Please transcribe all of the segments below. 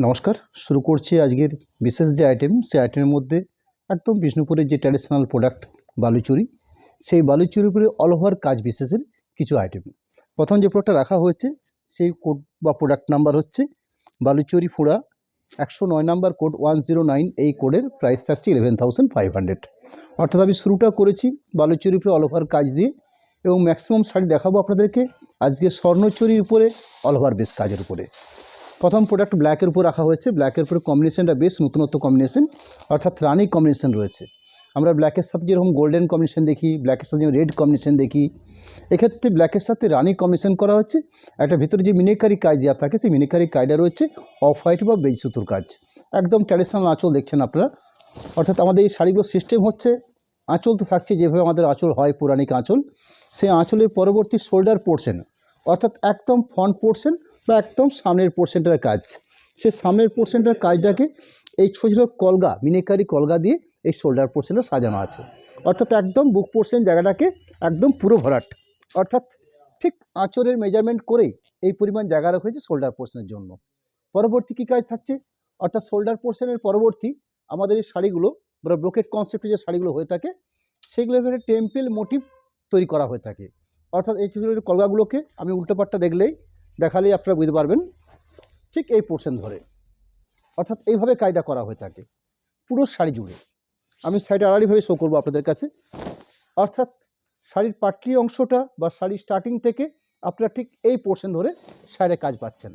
নমস্কার। শুরু করছি আজকের বিশেষ যে আইটেম, সেই আইটেমের মধ্যে একদম বিষ্ণুপুরের যে ট্র্যাডিশনাল প্রোডাক্ট বালুচুরি, সেই বালুচুরির উপরে অল ওভার কাজ বিশেষের কিছু আইটেম। প্রথম যে প্রোডাক্টটা রাখা হয়েছে সেই কোড বা প্রোডাক্ট নাম্বার হচ্ছে বালুচুরি ফোড়া 109 নাম্বার কোড 109। এই কোডের প্রাইস থাকছে 11,500। অর্থাৎ আমি শুরুটা করেছি বালুচুরির উপরে অল ওভার কাজ দিয়ে, এবং ম্যাক্সিমাম শাড়ি দেখাবো আপনাদেরকে আজকে স্বর্ণচুরির উপরে অল ওভার বেস কাজের উপরে। প্রথম প্রোডাক্ট ব্ল্যাকের উপর রাখা হয়েছে। ব্ল্যাকের উপরে কম্বিনেশনটা বেশ নতুনত্ব কম্বিনেশন, অর্থাৎ রানি কম্বিনেশন রয়েছে। আমরা ব্ল্যাকের সাথে যেরকম গোল্ডেন কম্বিনেশন দেখি, ব্ল্যাকের সাথে রেড কম্বিনেশন দেখি, এক্ষেত্রে ব্ল্যাকের সাথে রানি কম্বিনেশন করা হচ্ছে। একটা ভিতরে যে মিনেকারি কাজ দেওয়া থাকে, সেই মিনেকারি কাজটা রয়েছে অফ হোয়াইট বা বেজ সুতোর কাজ। একদম ট্র্যাডিশনাল আঁচল দেখছেন আপনারা। অর্থাৎ আমাদের এই শাড়িগুলোর সিস্টেম হচ্ছে, আঁচল তো থাকছে যেভাবে আমাদের আঁচল হয় পৌরাণিক আঁচল, সেই আঁচলের পরবর্তী শোল্ডার পোর্শন, অর্থাৎ একদম ফ্রন্ট পোর্শন বা একদম সামনের পোর্শনটার কাজ, সে সামনের পোর্শনটার কাজটাকে এই ছোটো ছোটো কলগা, মিনেকারি কলগা দিয়ে এই শোল্ডার পোর্শনে সাজানো আছে। অর্থাৎ একদম বুক পোর্শন জায়গাটাকে একদম পুরো ভরাট, অর্থাৎ ঠিক আঁচলের মেজারমেন্ট করেই এই পরিমাণ জায়গা রাখা হয়েছে শোল্ডার পোর্শনের জন্য। পরবর্তী কী কাজ থাকছে, অর্থাৎ শোল্ডার পোর্শনের পরবর্তী আমাদের এই শাড়িগুলো বা ব্রোকেট কনসেপ্টে যে শাড়িগুলো হয়ে থাকে, সেগুলো এবারে টেম্পেল মোটিভ তৈরি করা হয়ে থাকে। অর্থাৎ এই ছোটো ছোটো কলগাগুলোকে আমি উল্টোপাটটা দেখালেই আপনারা বুঝতে পারবেন, ঠিক এই পোর্শন ধরে। অর্থাৎ এইভাবে কাজটা করা হয়ে থাকে পুরো শাড়ি জুড়ে। আমি শাড়িটা আড়াআড়িভাবে শো করবো আপনাদের কাছে। অর্থাৎ শাড়ির পাটলি অংশটা বা শাড়ির স্টার্টিং থেকে আপনারা ঠিক এই পোর্শন ধরে শাড়ির কাজ পাচ্ছেন।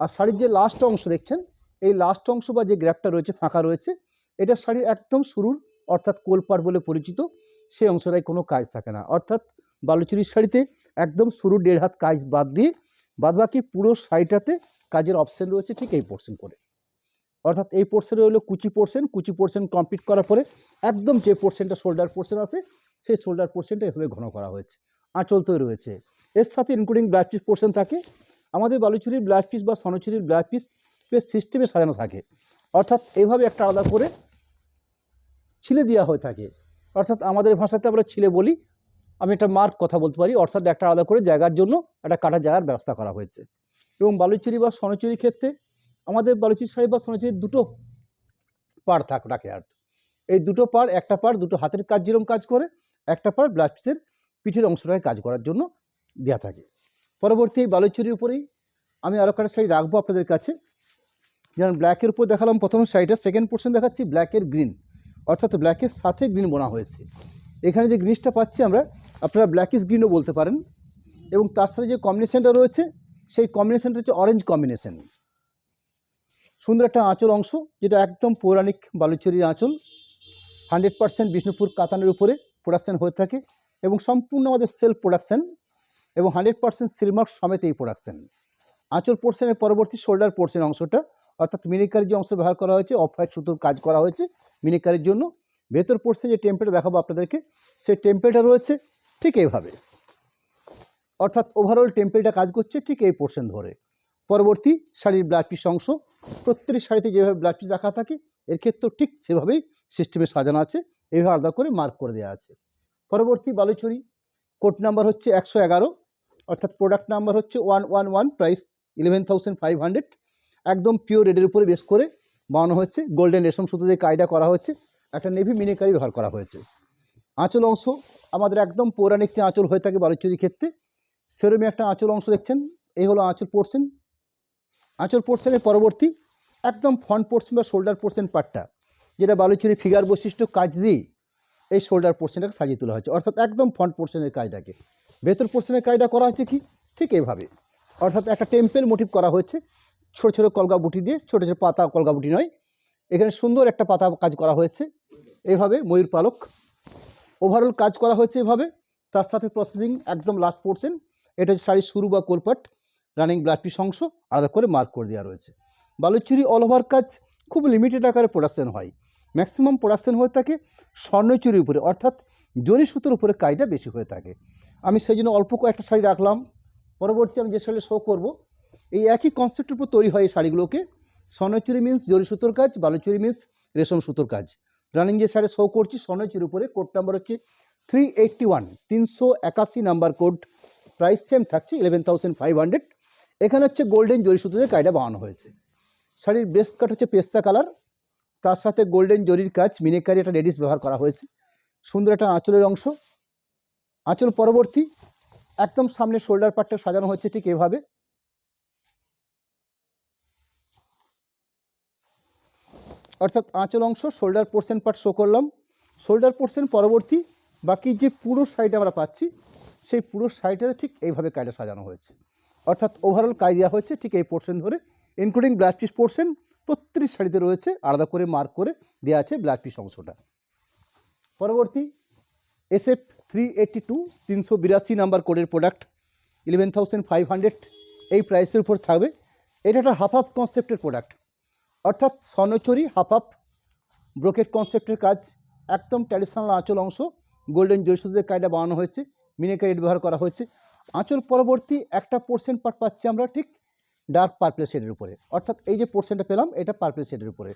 আর শাড়ির যে লাস্ট অংশ দেখছেন, এই লাস্ট অংশ বা যে গ্র্যাপটা রয়েছে, ফাঁকা রয়েছে, এটা শাড়ির একদম শুরুর, অর্থাৎ কোলপাট বলে পরিচিত, সেই অংশটায় কোনো কাজ থাকে না। অর্থাৎ বালুচুরির শাড়িতে একদম শুরুর 1.5 হাত কাজ বাদ দিয়ে বাদবাকি পুরো শাড়িটাতে কাজের অপশন রয়েছে ঠিক এই পোর্শন করে। অর্থাৎ এই পোর্শনে হলো কুচি পোর্শন কমপ্লিট করার পরে একদম যে পোর্শনটা শোল্ডার পোর্শন আছে, সেই শোল্ডার পোর্শনটা এভাবে ঘন করা হয়েছে। আঁচল তো রয়েছে, এর সাথে ইনক্লুডিং ব্লাউজ পিস পোর্শন থাকে। আমাদের বালুচুরির ব্লাউজ পিস বা স্বর্ণচুরির ব্লাউজ পিস বেশ সিস্টেমে সাজানো থাকে। অর্থাৎ এইভাবে একটা আলাদা করে ছিলে দেওয়া হয়ে থাকে। অর্থাৎ আমাদের ভাষাতে আমরা ছিলে বলি, আমি একটা মার্ক কথা বলতে পারি। অর্থাৎ একটা আলাদা করে জায়গার জন্য একটা কাটা জায়গার ব্যবস্থা করা হয়েছে। এবং বালুচুরি বা স্বর্ণচুরির ক্ষেত্রে আমাদের বালুচুরি শাড়ি বা স্বর্ণচুরির দুটো পাড় রাখে। আর এই দুটো পাড়, একটা পাড় দুটো হাতের কাজ যেরকম কাজ করে, একটা পাড় ব্লাউজ পিসের পিঠের অংশটাকে কাজ করার জন্য দেওয়া থাকে। পরবর্তী এই বালুচুরির উপরেই আমি আরও একটা শাড়ি রাখবো আপনাদের কাছে। যেমন ব্ল্যাকের উপর দেখালাম প্রথম শাড়িটা, সেকেন্ড পোর্শন দেখাচ্ছি ব্ল্যাকের গ্রিন, অর্থাৎ ব্ল্যাকের সাথে গ্রিন বোনা হয়েছে। এখানে যে গ্রিনটা পাচ্ছি আমরা, আপনারা ব্ল্যাকিশ গ্রিনও বলতে পারেন। এবং তার সাথে যে কম্বিনেশনটা রয়েছে, সেই কম্বিনেশনটা হচ্ছে অরেঞ্জ কম্বিনেশন। সুন্দর একটা আঁচল অংশ, যেটা একদম পৌরাণিক বালুচুরির আঁচল। 100% বিষ্ণুপুর কাতানের উপরে প্রোডাকশান হয়ে থাকে, এবং সম্পূর্ণ আমাদের সেলফ প্রোডাকশান, এবং 100% সিলমার্ক সমেত এই প্রোডাকশান। আঁচল পোর্শনের পরবর্তী শোল্ডার পোর্শন অংশটা, অর্থাৎ মিনিকারির যে অংশ ব্যবহার করা হয়েছে, অফ হোয়াইট সুতোর কাজ করা হয়েছে মিনিকারির জন্য। ভেতর পোর্শনে যে টেম্পলেটা দেখাবো আপনাদেরকে, সেই টেম্পলেটা রয়েছে ঠিক এইভাবে। অর্থাৎ ওভারঅল টেম্পলেটা কাজ করছে ঠিক এই পোর্শন ধরে। পরবর্তী শাড়ির ব্লাউজ পিস অংশ, প্রত্যেকটি শাড়িতে যেভাবে ব্লাউজ পিস রাখা থাকে, এর ক্ষেত্রেও ঠিক সেভাবেই সিস্টেমে সাজানো আছে, এইভাবে আলাদা করে মার্ক করে দেওয়া আছে। পরবর্তী বালুচুরি কোড নাম্বার হচ্ছে 111, অর্থাৎ প্রোডাক্ট নাম্বার হচ্ছে 111, প্রাইস 11,500। একদম পিওর রেডের উপরে বেস করে বানানো হয়েছে, গোল্ডেন রেশম সুতো দিয়ে কাজটা করা হয়েছে, একটা নেভি মিনিকারি ব্যবহার করা হয়েছে। আঁচল অংশ আমাদের একদম পৌরাণিক যে আঁচল হয়ে থাকে বালুচুরির ক্ষেত্রে, সেরকমই একটা আঁচল অংশ দেখছেন। এই হলো আঁচল পোর্শন। আঁচল পোর্শনের পরবর্তী একদম ফ্রন্ট পোর্শন বা শোল্ডার পোর্শন পার্টটা, যেটা বালুচুরি ফিগার বৈশিষ্ট্য কাজ দিয়ে এই শোল্ডার পোর্শনটাকে সাজিয়ে তোলা হয়েছে। অর্থাৎ একদম ফ্রন্ট পোর্শনের কাজটাকে, ভেতর পোর্শনের কাজটা করা হয়েছে কি ঠিক এইভাবে। অর্থাৎ একটা টেম্পেল মোটিভ করা হয়েছে ছোটো ছোটো কলগা বুটি দিয়ে, ছোটো ছোটো পাতা কলগা বুটি নয়, এখানে সুন্দর একটা পাতা কাজ করা হয়েছে এইভাবে, ময়ূর পালক। ওভারঅল কাজ করা হয়েছে এভাবে। তার সাথে প্রসেসিং একদম লাস্ট পোর্শন, এটা হচ্ছে শাড়ির শুরু বা কোলপাট, রানিং ব্লাউজ পিস অংশ আলাদা করে মার্ক করে দেওয়া রয়েছে। বালুচুরি অল ওভার কাজ খুব লিমিটেড আকারে প্রোডাকশন হয়, ম্যাক্সিমাম প্রোডাকশন হয়ে থাকে স্বর্ণচুরির উপরে, অর্থাৎ জরি সুতোর উপরে কাজটা বেশি হয়ে থাকে। আমি সেই জন্য অল্প কয়েকটা শাড়ি রাখলাম। পরবর্তী আমি যে শাড়ি শো করব, এই একই কনসেপ্টের উপর তৈরি হয় এই শাড়িগুলোকে। স্বর্ণচুরি মিন্স জরি সুতোর কাজ, বালুচুরি মিন্স রেশম সুতোর কাজ। রানিং যে শাড়ি শো করছি স্বর্ণচুরির উপরে, কোড নাম্বার হচ্ছে 381, 381 নাম্বার কোড, প্রাইস সেম থাকছে 11,500। এখানে হচ্ছে গোল্ডেন জরি সুতো দিয়ে কাজটা বানানো হয়েছে। শাড়ির বেস্ট কাট হচ্ছে পেস্তা কালার, তার সাথে গোল্ডেন জরির কাজ, মিনেকারি একটা লেডিস ব্যবহার করা হয়েছে। সুন্দর একটা আঁচলের অংশ। আঁচল পরবর্তী একদম সামনে শোল্ডার পার্টটা সাজানো হচ্ছে ঠিক এভাবে। অর্থাৎ আঁচল অংশ, শোল্ডার পোর্শন পার্ট শো করলাম। শোল্ডার পোর্শন পরবর্তী বাকি যে পুরো সাইড আমরা পাচ্ছি, সেই পুরো সাইডে ঠিক এইভাবে কায়দা সাজানো হয়েছে। অর্থাৎ ওভারঅল কাজ দেওয়া হয়েছে ঠিক এই পোর্শন ধরে, ইনক্লুডিং ব্লাউজ পিস পোর্শন প্রত্যেকটি শাড়িতে রয়েছে, আলাদা করে মার্ক করে দেওয়া আছে ব্লাউজ পিস অংশটা। পরবর্তী SF 382 382 নাম্বার কোডের প্রোডাক্ট, 11,500 এই প্রাইসের উপর থাকবে। এটা একটা হাফ হাফ কনসেপ্টের প্রোডাক্ট, অর্থাৎ স্বর্ণচুরি হাফ হাফ ব্রোকেট কনসেপ্টের কাজ, একদম ট্র্যাডিশনাল আঁচল অংশ, গোল্ডেন জরি সুতোর কায়দা বানানো হয়েছে, মিনেকারি ব্যবহার করা হয়েছে। আঁচল পরবর্তী একটা পোর্শন পার্ট পাচ্ছি আমরা ঠিক ডার্ক পার্পল শেডের উপরে, অর্থাৎ এই যে পোর্শনটা পেলাম এটা পার্পল শেডের উপরে।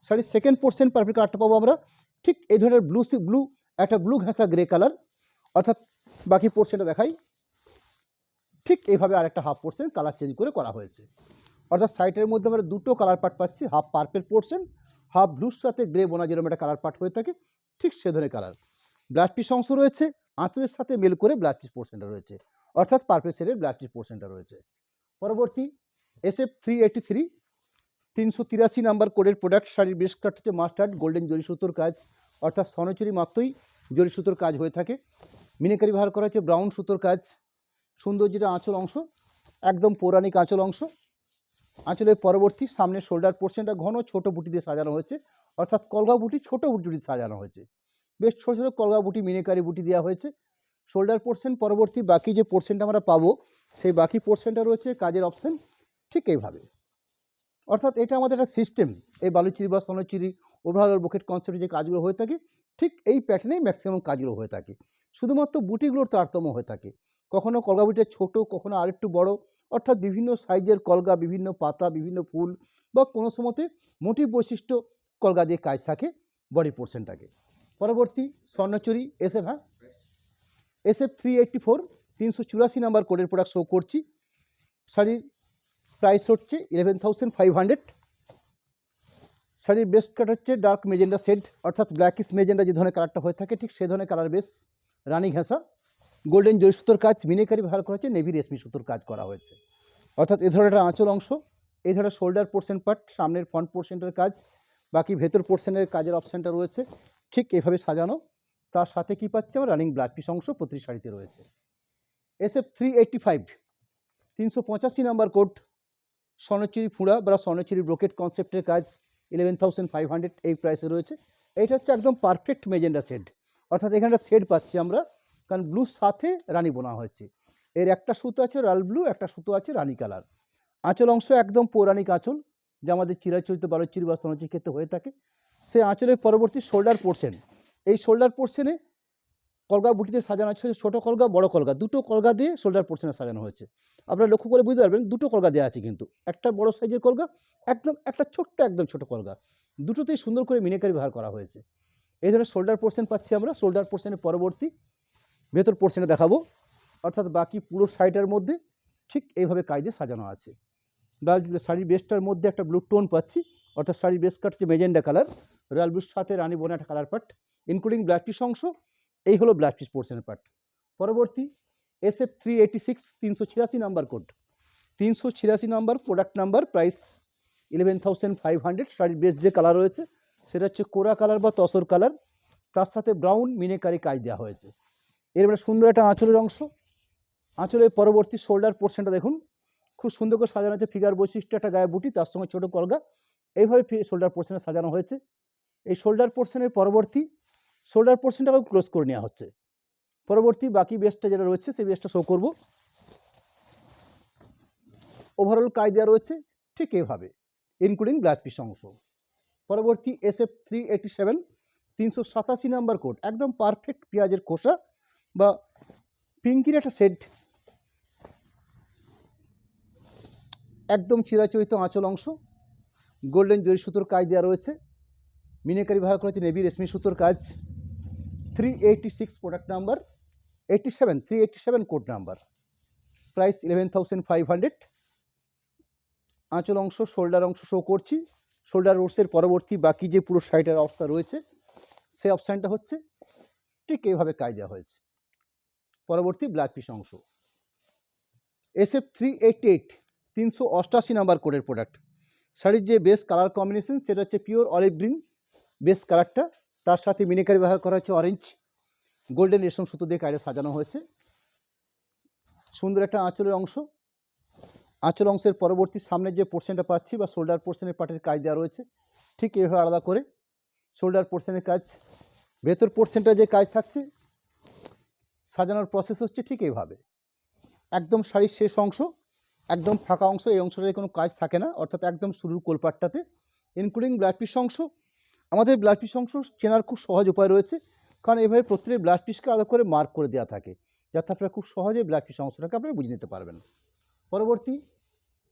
শাড়ির সেকেন্ড পোর্শন পার্পল কালারটা পাবো আমরা ঠিক এই ধরনের ব্লু একটা ব্লু ঘেঁষা গ্রে কালার। অর্থাৎ বাকি পোর্শনটা দেখাই, ঠিক এইভাবে আরেকটা হাফ পোর্শন কালার চেঞ্জ করে করা হয়েছে। অর্থাৎ সাইডের মধ্যে আমরা দুটো কালার পার্ট পাচ্ছি, হাফ পার্পল পোর্শন, হাফ ব্লুর সাথে গ্রে বোনা যেরকম একটা কালার পার্ট হয়ে থাকে ঠিক সে ধরনের কালার। ব্লাউজ পিস অংশ রয়েছে, আঁচলের সাথে মেল করে ব্লাউজ পিস পোর্শনটা রয়েছে, অর্থাৎ পার্পল শেডের ব্লাউজ পিস পোর্শনটা রয়েছে। পরবর্তী SF 383 383 নাম্বার কোডের প্রোডাক্ট, শাড়ির বেশ কাট হচ্ছে মাস্টার্ড গোল্ডেন জরি সুতোর কাজ, অর্থাৎ স্বর্ণচুরি মাত্রই জরি সুতোর কাজ হয়ে থাকে। মিনেকারি ব্যবহার করা হচ্ছে ব্রাউন সুতোর কাজ। সুন্দর যেটা আঁচল অংশ, একদম পৌরাণিক আঁচল অংশ। আঁচলের পরবর্তী সামনে শোল্ডার পোর্শনটা ঘন ছোট বুটি দিয়ে সাজানো হয়েছে, অর্থাৎ কলগা বুটি ছোট বুটি দিয়ে সাজানো হয়েছে, বেশ ছোটো ছোটো কলগা বুটি মিনেকারি বুটি দেওয়া হয়েছে। শোল্ডার পোর্শন পরবর্তী বাকি যে পোর্শনটা আমরা পাবো, সেই বাকি পোর্শনটা রয়েছে কাজের অপশন ঠিক এইভাবে। অর্থাৎ এটা আমাদের একটা সিস্টেম, এই বালুচিরি বা স্বর্ণচুরি ওভারঅল বুকেট কনসেপ্টে যে কাজগুলো হয়ে থাকে ঠিক এই প্যাটার্নেই ম্যাক্সিমাম কাজগুলো হয়ে থাকে। শুধুমাত্র বুটিগুলোর তারতম্য হয়ে থাকে, কখনো কলগা বুটিটা ছোটো, কখনো আরেকটু বড়, অর্থাৎ বিভিন্ন সাইজের কলগা, বিভিন্ন পাতা, বিভিন্ন ফুল বা কোনো সময়তে মোটিভ বৈশিষ্ট্য কলগা দিয়ে কাজ থাকে বডি পোর্শনটাকে। পরবর্তী স্বর্ণচুরি SF 384 384 নাম্বার কোডের প্রোডাক্ট শো করছি। শাড়ির প্রাইস হচ্ছে 11,500। শাড়ির বেস্ট কাট হচ্ছে ডার্ক মেজেন্ডা শেড, অর্থাৎ ব্ল্যাকিশ মেজেন্ডা যে ধরনের কালারটা হয়ে থাকে ঠিক সেই ধরনের কালার বেস, রানী ঘেঁষা, গোল্ডেন জরি সুতোর কাজ, মিনেকারি ব্যবহার করা হচ্ছে, নেভি রেশমি সুতোর কাজ করা হয়েছে। অর্থাৎ এ ধরনের একটা আঁচল অংশ, এই ধরনের শোল্ডার পোর্শন পার্ট, সামনের ফ্রন্ট পোর্শনটার কাজ, বাকি ভেতর পোর্শনের কাজের অপশানটা রয়েছে ঠিক এভাবে সাজানো। তার সাথে কি পাচ্ছে আমরা রানিং ব্লাউজ পিস অংশ প্রতি শাড়িতে রয়েছে। SF 385 385 নাম্বার কোড, স্বর্ণচুরি ফুঁড়া বা স্বর্ণচুরি ব্রোকেট কনসেপ্টের কাজ, 11,500 এই প্রাইসে রয়েছে। এইটা হচ্ছে একদম পারফেক্ট মেজেন্ডা শেড, অর্থাৎ এখানে একটা শেড পাচ্ছি আমরা, কারণ ব্লুর সাথে রানি বোনা হয়েছে। এর একটা সুতো আছে লাল ব্লু, একটা সুতো আছে রানি কালার। আঁচল অংশ একদম পৌরাণিক আঁচল, যা আমাদের চিরাচরিত বালুচুরি বা স্বর্ণচুরি ক্ষেত্রে হয়ে থাকে। সেই আঁচলের পরবর্তী শোল্ডার পোর্শন, এই শোল্ডার পোর্শনে কলগা বুটিতে সাজানো আছে, ছোটো কলগা বড় কলগা দুটো কলগা দিয়ে শোল্ডার পোর্শনে সাজানো হয়েছে। আপনারা লক্ষ্য করে বুঝতে পারবেন দুটো কলগা দেওয়া আছে, কিন্তু একটা বড় সাইজের কলগা, একদম একটা ছোট্ট একদম ছোটো কলগা, দুটোতেই সুন্দর করে মিনেকারি ব্যবহার করা হয়েছে। এই ধরনের শোল্ডার পোর্শন পাচ্ছি আমরা। শোল্ডার পোর্শনের পরবর্তী ভেতর পোর্শনে দেখাবো, অর্থাৎ বাকি পুরো শাড়িটার মধ্যে ঠিক এইভাবে কাজে সাজানো আছে। শাড়ির বেস্টটার মধ্যে একটা ব্লু টোন পাচ্ছি, অর্থাৎ শাড়ির বেস্ট কাট হচ্ছে মেজেন্ডা কালার, রয়্যাল ব্লুর সাথে রানি বোনা একটা colour part, including black piece অংশ। এই হলো ব্ল্যাক পিস পোর্শনের পার্ট। পরবর্তী SF 386 386 number code, 386 number product number, price 11,500। শাড়ির বেস্ট যে কালার রয়েছে সেটা হচ্ছে কোরা কালার বা তসর কালার, তার সাথে ব্রাউন মিনেকারি কাজ দেওয়া হয়েছে। এর মানে সুন্দর একটা আঁচলের অংশ। আঁচলের পরবর্তী শোল্ডার পোর্শনটা দেখুন, খুব সুন্দর করে সাজানো আছে, ফিগার বৈশিষ্ট্য একটা গায়ে বুটি, তার সঙ্গে ছোটো কলগা, এইভাবে শোল্ডার পোর্শনে সাজানো হয়েছে। এই শোল্ডার পোর্শনের পরবর্তী শোল্ডার পোর্শনটাকেও ক্লোজ করে নেওয়া হচ্ছে। পরবর্তী বাকি বেস্টটা যেটা রয়েছে সেই বেস্টটা শো করব। ওভারঅল কাজ দেওয়া রয়েছে ঠিক এভাবে, ইনক্লুডিং ব্লাউজ পিস অংশ। পরবর্তী SF 387 387 নাম্বার কোড, একদম পারফেক্ট পেঁয়াজের খোসা বা পিঙ্কির একটা শেড, একদম চিরাচরিত আঁচল অংশ, গোল্ডেন জরি সুতোর কাজ দেওয়া রয়েছে, মিনেকারি ব্যবহার করা হয়েছে, নেভি রেশমি সুতোর কাজ। 386 product number, 387 code number, price 11,500। আঁচল অংশ শোল্ডার অংশ শো করছি। শোল্ডার রোডসের পরবর্তী বাকি যে পুরো শাড়িটার অবস্থা রয়েছে সেই অপশানটা হচ্ছে ঠিক এইভাবে কাজ দেওয়া হয়েছে। পরবর্তী ব্ল্যাক পিস অংশ SF388 388 নাম্বার কোডের প্রোডাক্ট। শাড়ির যে বেস কালার কম্বিনেশন সেটা হচ্ছে পিওর অলিভ গ্রিন বেস কালারটা, তার সাথে মিনিকারি ব্যবহার করা হচ্ছে অরেঞ্জ গোল্ডেন রেশম সুতো দিয়ে কাজে সাজানো হয়েছে। সুন্দর একটা আঁচলের অংশ। আঁচল অংশের পরবর্তী সামনের যে পোর্শনটা পাচ্ছি বা শোল্ডার পোর্শনের পার্টের কাজ দেওয়া রয়েছে ঠিক এইভাবে আলাদা করে শোল্ডার পোর্শনের কাজ। ভেতর পোর্শনটা যে কাজ থাকছে সাজানোর প্রসেস হচ্ছে ঠিক এইভাবে। একদম শাড়ির শেষ অংশ একদম ফাঁকা অংশ, এই অংশটাতে কোনো কাজ থাকে না, অর্থাৎ একদম শুরুর কোলপাটটাতে ইনক্লুডিং ব্লাড পিস অংশ। আমাদের ব্লাড পিস অংশ চেনার খুব সহজ উপায় রয়েছে, কারণ এভাবে প্রত্যেকটি ব্লাড পিসকে আলাদা করে মার্ক করে দেওয়া থাকে, যাতে আপনারা খুব সহজে ব্লাড পিস অংশটাকে আপনারা বুঝে নিতে পারবেন। পরবর্তী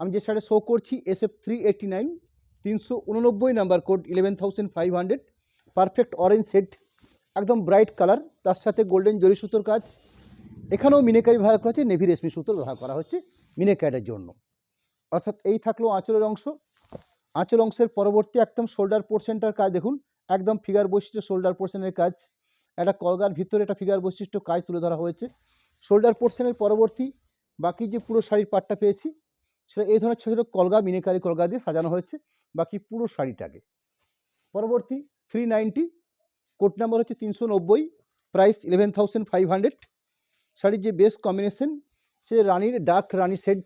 আমি যে শাড়ি শো করছি SF389 389 number code 11,500 perfect orange shade একদম ব্রাইট কালার, তার সাথে গোল্ডেন জরি সুতোর কাজ। এখানেও মিনেকারি ব্যবহার করা হচ্ছে, নেভি রেশমি সুতোর ব্যবহার করা হচ্ছে মিনেকারির জন্য। অর্থাৎ এই থাকলো আঁচলের অংশ। আঁচল অংশের পরবর্তী একদম শোল্ডার পোর্শনটার কাজ দেখুন, একদম ফিগার বৈশিষ্ট্য শোল্ডার পোর্শনের কাজ। একটা কলগার ভিতরে একটা ফিগার বৈশিষ্ট্য কাজ তুলে ধরা হয়েছে। শোল্ডার পোর্শনের পরবর্তী বাকি যে পুরো শাড়ির পাটটা পেয়েছি সেটা এই ধরনের ছোটো ছোটো কলগা মিনেকারি কলগা দিয়ে সাজানো হয়েছে বাকি পুরো শাড়িটাকে। পরবর্তী 390 কোড নাম্বার হচ্ছে 390, প্রাইস 11,500। শাড়ির যে বেস কম্বিনেশন সে রানির ডার্ক রানি শেড।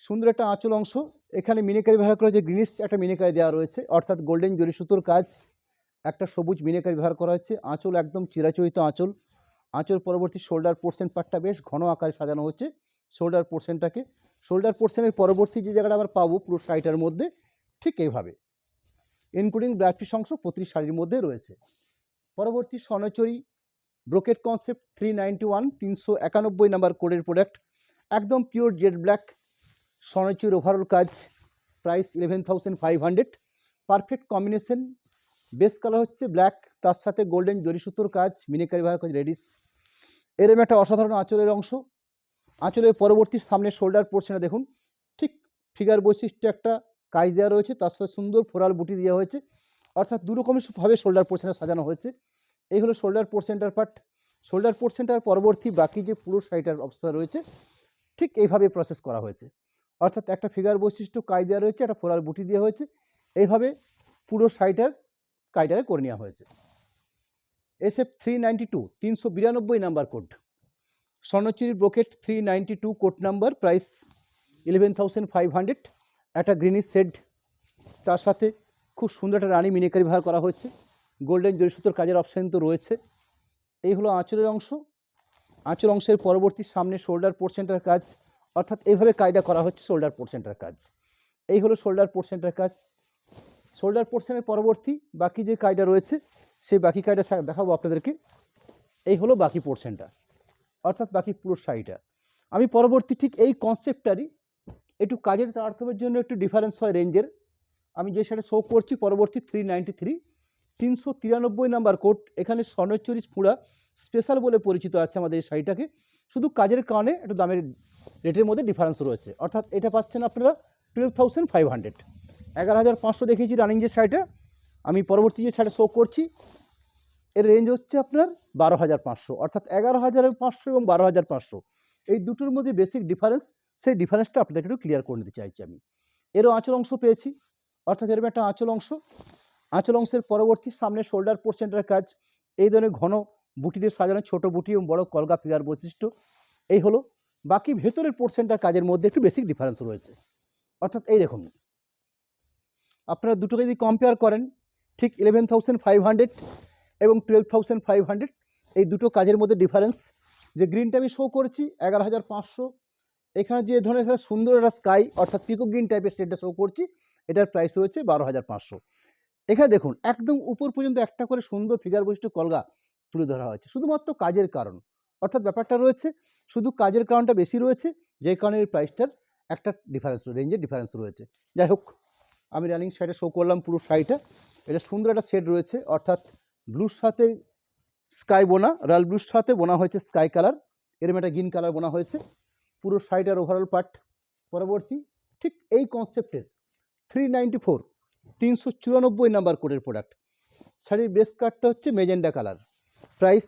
সুন্দর একটা আঁচল অংশ, এখানে মিনেকারি ব্যবহার করা হয়েছে গ্রিনিশ একটা মিনেকারি দেওয়া রয়েছে, অর্থাৎ গোল্ডেন জরি সুতোর কাজ, একটা সবুজ মিনেকারি ব্যবহার করা হয়েছে। আঁচল একদম চিরাচরিত আঁচল। আঁচল পরবর্তী শোল্ডার পোর্শন পার্টটা বেশ ঘন আকারে সাজানো হচ্ছে শোল্ডার পোর্শনটাকে। শোল্ডার পোর্শনের পরবর্তী যে জায়গাটা আবার পাবো পুরো শাড়িটার মধ্যে ঠিক এইভাবে ইনক্লুডিং ব্ল্যাক পিস অংশ প্রতিটি শাড়ির মধ্যে রয়েছে। পরবর্তী স্বর্ণচুরি ব্রোকেট কনসেপ্ট 391 391 নাম্বার কোডের প্রোডাক্ট একদম পিওর জেড ব্ল্যাক স্বর্ণচুরির ওভারঅল কাজ, price 11,500। Perfect combination, base colour হচ্ছে ব্ল্যাক, তার সাথে গোল্ডেন জরি সুতোর কাজ মিনেকারি ব্যবহার করে রেডিস। এরম একটা অসাধারণ আঁচলের অংশ। আঁচলের পরবর্তী সামনে শোল্ডার পোর্শনে দেখুন ঠিক ফিগার বৈশিষ্ট্য একটা কাজ দেওয়া রয়েছে, তার সাথে সুন্দর ফোরাল বুটি দেওয়া হয়েছে, অর্থাৎ দুরকমভাবে শোল্ডার পোর্শনে সাজানো হয়েছে। এই হলো শোল্ডার পোর্শনটার পার্ট। শোল্ডার পোর্শনটার পরবর্তী বাকি যে পুরো শাড়িটার অবস্থা রয়েছে ঠিক এইভাবে প্রসেস করা হয়েছে, অর্থাৎ একটা ফিগার বৈশিষ্ট্য কাজ দেওয়া রয়েছে, একটা ফোরাল বুটি দেওয়া হয়েছে, এইভাবে পুরো শাড়িটার কাজটাকে করে নেওয়া হয়েছে। SF392 392 number code Swarnachuri brocade 392 code number, price 11,500। একটা গ্রিনিশ শেড, তার সাথে খুব সুন্দর একটা রানী মিনেকারি ব্যবহার করা হয়েছে, গোল্ডেন জরি সুতোর কাজের অপশান তো রয়েছে। এই হলো আঁচলের অংশ। আঁচল অংশের পরবর্তী সামনে শোল্ডার পোর্শনটার কাজ, অর্থাৎ এইভাবে কাজটা করা হচ্ছে শোল্ডার পোর্শনটার কাজ। এই হলো শোল্ডার পোর্শনটার কাজ। শোল্ডার পোর্শনের পরবর্তী বাকি যে কাজটা রয়েছে সেই বাকি কাজটা দেখাবো আপনাদেরকে। এই হলো বাকি পোর্শনটা, অর্থাৎ বাকি পুরো শাড়িটা। আমি পরবর্তী ঠিক এই কনসেপ্টটারই একটু কাজের তারতম্যের জন্য একটু ডিফারেন্স হয় রেঞ্জের। আমি যে শাড়ি শো করছি পরবর্তী 393 393 নাম্বার কোড, এখানে স্বর্ণচুরি ফুঁড়া স্পেশাল বলে পরিচিত আছে আমাদের এই শাড়িটাকে, শুধু কাজের কারণে একটু দামের রেটের মধ্যে ডিফারেন্স রয়েছে, অর্থাৎ এটা পাচ্ছেন আপনারা 12,500। 11,500 দেখিয়েছি রানিং যে শাড়িটা, আমি পরবর্তী যে শাড়ি শো করছি এর রেঞ্জ হচ্ছে আপনার 12,500, অর্থাৎ 11,500 এবং 12,500 এই দুটোর মধ্যে বেসিক ডিফারেন্স, সেই ডিফারেন্সটা আপনাদেরকে একটু ক্লিয়ার করে নিতে চাইছি আমি। এরও আঁচল অংশ পেয়েছি, অর্থাৎ এরকম একটা আঁচল অংশ। আঁচল অংশের পরবর্তী সামনে শোল্ডার পোর্শনটার কাজ, এই ধরনের ঘন বুটি দিয়ে সাজানো ছোটো বুটি এবং বড় কলগা ফিগার বৈশিষ্ট্য। এই হলো বাকি ভেতরের পোর্শনটার কাজের মধ্যে একটু বেসিক ডিফারেন্স রয়েছে, অর্থাৎ এই দেখুন আপনারা দুটোকে যদি কম্পেয়ার করেন ঠিক 11,500 এবং 12,500 এই দুটো কাজের মধ্যে ডিফারেন্স। যে গ্রিনটা আমি শো করেছি 11,500, এখানে যে ধরনের সুন্দর একটা স্কাই অর্থাৎ পিকো গ্রিন টাইপের শেডটা শো করছি এটার প্রাইস রয়েছে 12,500। এখানে দেখুন একদম উপর পর্যন্ত একটা করে সুন্দর ফিগার বৈশিষ্ট্য কলগা তুলে ধরা হয়েছে শুধুমাত্র কাজের কারণ, অর্থাৎ ব্যাপারটা রয়েছে শুধু কাজের কারণটা বেশি রয়েছে, যে কারণে এই প্রাইসটার একটা ডিফারেন্স রেঞ্জের ডিফারেন্স রয়েছে। যাই হোক, আমি রানিং শাড়িটা শো করলাম পুরো শাড়িটা, এটা সুন্দর একটা শেড রয়েছে, অর্থাৎ ব্লুর সাথে স্কাই বোনা, রয়্যাল ব্লুর সাথে বোনা হয়েছে স্কাই কালার, এরম একটা গ্রিন কালার বোনা হয়েছে। পুরো শাড়ি আর ওভারঅল পার্ট। পরবর্তী ঠিক এই কনসেপ্টের 394 394 নাম্বার কোডের প্রোডাক্ট। শাড়ির বেস কাটটা হচ্ছে মেজেন্ডা কালার, প্রাইস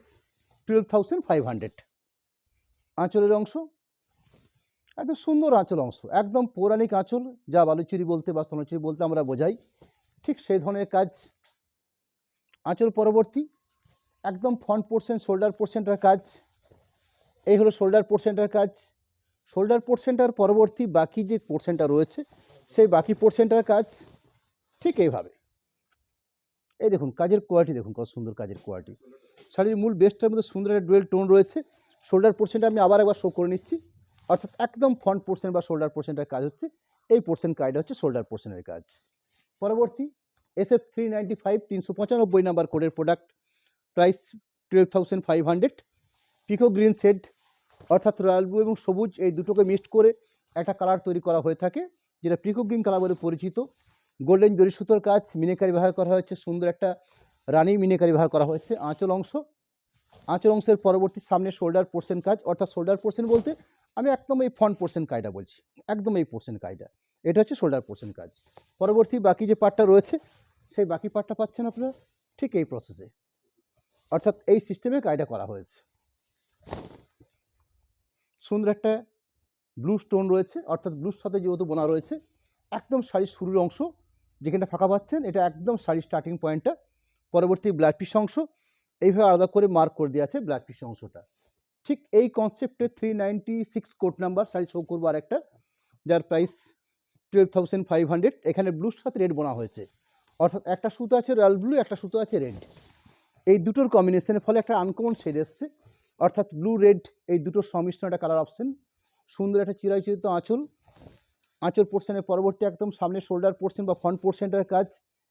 12,500। আঁচলের অংশ একদম সুন্দর আঁচল অংশ, একদম পৌরাণিক আঁচল, যা বালুচুরি বলতে বা স্তনচুরি বলতে আমরা বোঝাই, ঠিক সেই ধরনের কাজ। আঁচল পরবর্তী একদম ফ্রন্ট পোর্শন শোল্ডার পোর্শনটার কাজ, এই হলো শোল্ডার পোর্শনটার কাজ। শোল্ডার পোর্শনটার পরবর্তী বাকি যে পোর্শনটা রয়েছে সেই বাকি পোর্শনটার কাজ ঠিক এইভাবে। এই দেখুন কাজের কোয়ালিটি, দেখুন কত সুন্দর কাজের কোয়ালিটি। শাড়ির মূল বেস্টটার মধ্যে সুন্দর একটা ডুয়েল টোন রয়েছে। শোল্ডার পোর্শনটা আমি আবার একবার শো করে নিচ্ছি, অর্থাৎ একদম ফ্রন্ট পোর্শন বা শোল্ডার পোর্শনটার কাজ হচ্ছে এই পোর্শন, কাজটা হচ্ছে শোল্ডার পোর্শনের কাজ। পরবর্তী SF 395 395 নাম্বার কোডের প্রোডাক্ট, প্রাইস 12,500। পিকো গ্রিন শেড অর্থাৎ রয়্যাল ব্লু এবং সবুজ এই দুটোকে মিক্সড করে একটা কালার তৈরি করা হয়ে থাকে, যেটা পিকো গ্রিন কালার বলে পরিচিত। গোল্ডেন জরি সুতোর কাজ, মিনেকারি ব্যবহার করা হয়েছে, সুন্দর একটা রানী মিনেকারি ব্যবহার করা হয়েছে। আঁচল অংশ, আঁচল অংশের পরবর্তী সামনে শোল্ডার পোর্শন কাজ, অর্থাৎ শোল্ডার পোর্শন বলতে আমি একদম এই ফ্রন্ট পোর্শন কাজটা বলছি, একদম এই পোর্শন কাজটা, এটা হচ্ছে শোল্ডার পোর্শন কাজ। পরবর্তী বাকি যে পার্টটা রয়েছে সেই বাকি পার্টটা পাচ্ছেন আপনারা ঠিক এই প্রসেসে, অর্থাৎ এই সিস্টেমে কাজটা করা হয়েছে। সুন্দর একটা ব্লু স্টোন রয়েছে, অর্থাৎ ব্লুর সাথে যেহেতু বোনা রয়েছে, একদম শাড়ির শুরুর অংশ যেখানটা ফাঁকা পাচ্ছেন এটা একদম শাড়ির স্টার্টিং পয়েন্টটা। পরবর্তী ব্ল্যাক পিস অংশ এইভাবে আলাদা করে মার্ক করে দেওয়া আছে ব্ল্যাক পিস অংশটা। ঠিক এই কনসেপ্টে 396 কোড নাম্বার শাড়ি শো করবো আরেকটা, যার প্রাইস 12,500। এখানে ব্লুর সাথে রেড বোনা হয়েছে, অর্থাৎ একটা সুতো আছে রয়্যাল ব্লু, একটা সুতো আছে রেড, এই দুটোর কম্বিনেশনের ফলে একটা আনকমন শেড এসছে, অর্থাৎ ব্লু রেড এই দুটোর সংমিশ্রণ একটা কালার অপশন। সুন্দর একটা চিরাচরিত আঁচল, আঁচল পোর্শনের পরবর্তী একদম সামনে শোল্ডার পোর্শন বা ফ্রন্ট পোর্শনটার কাজ।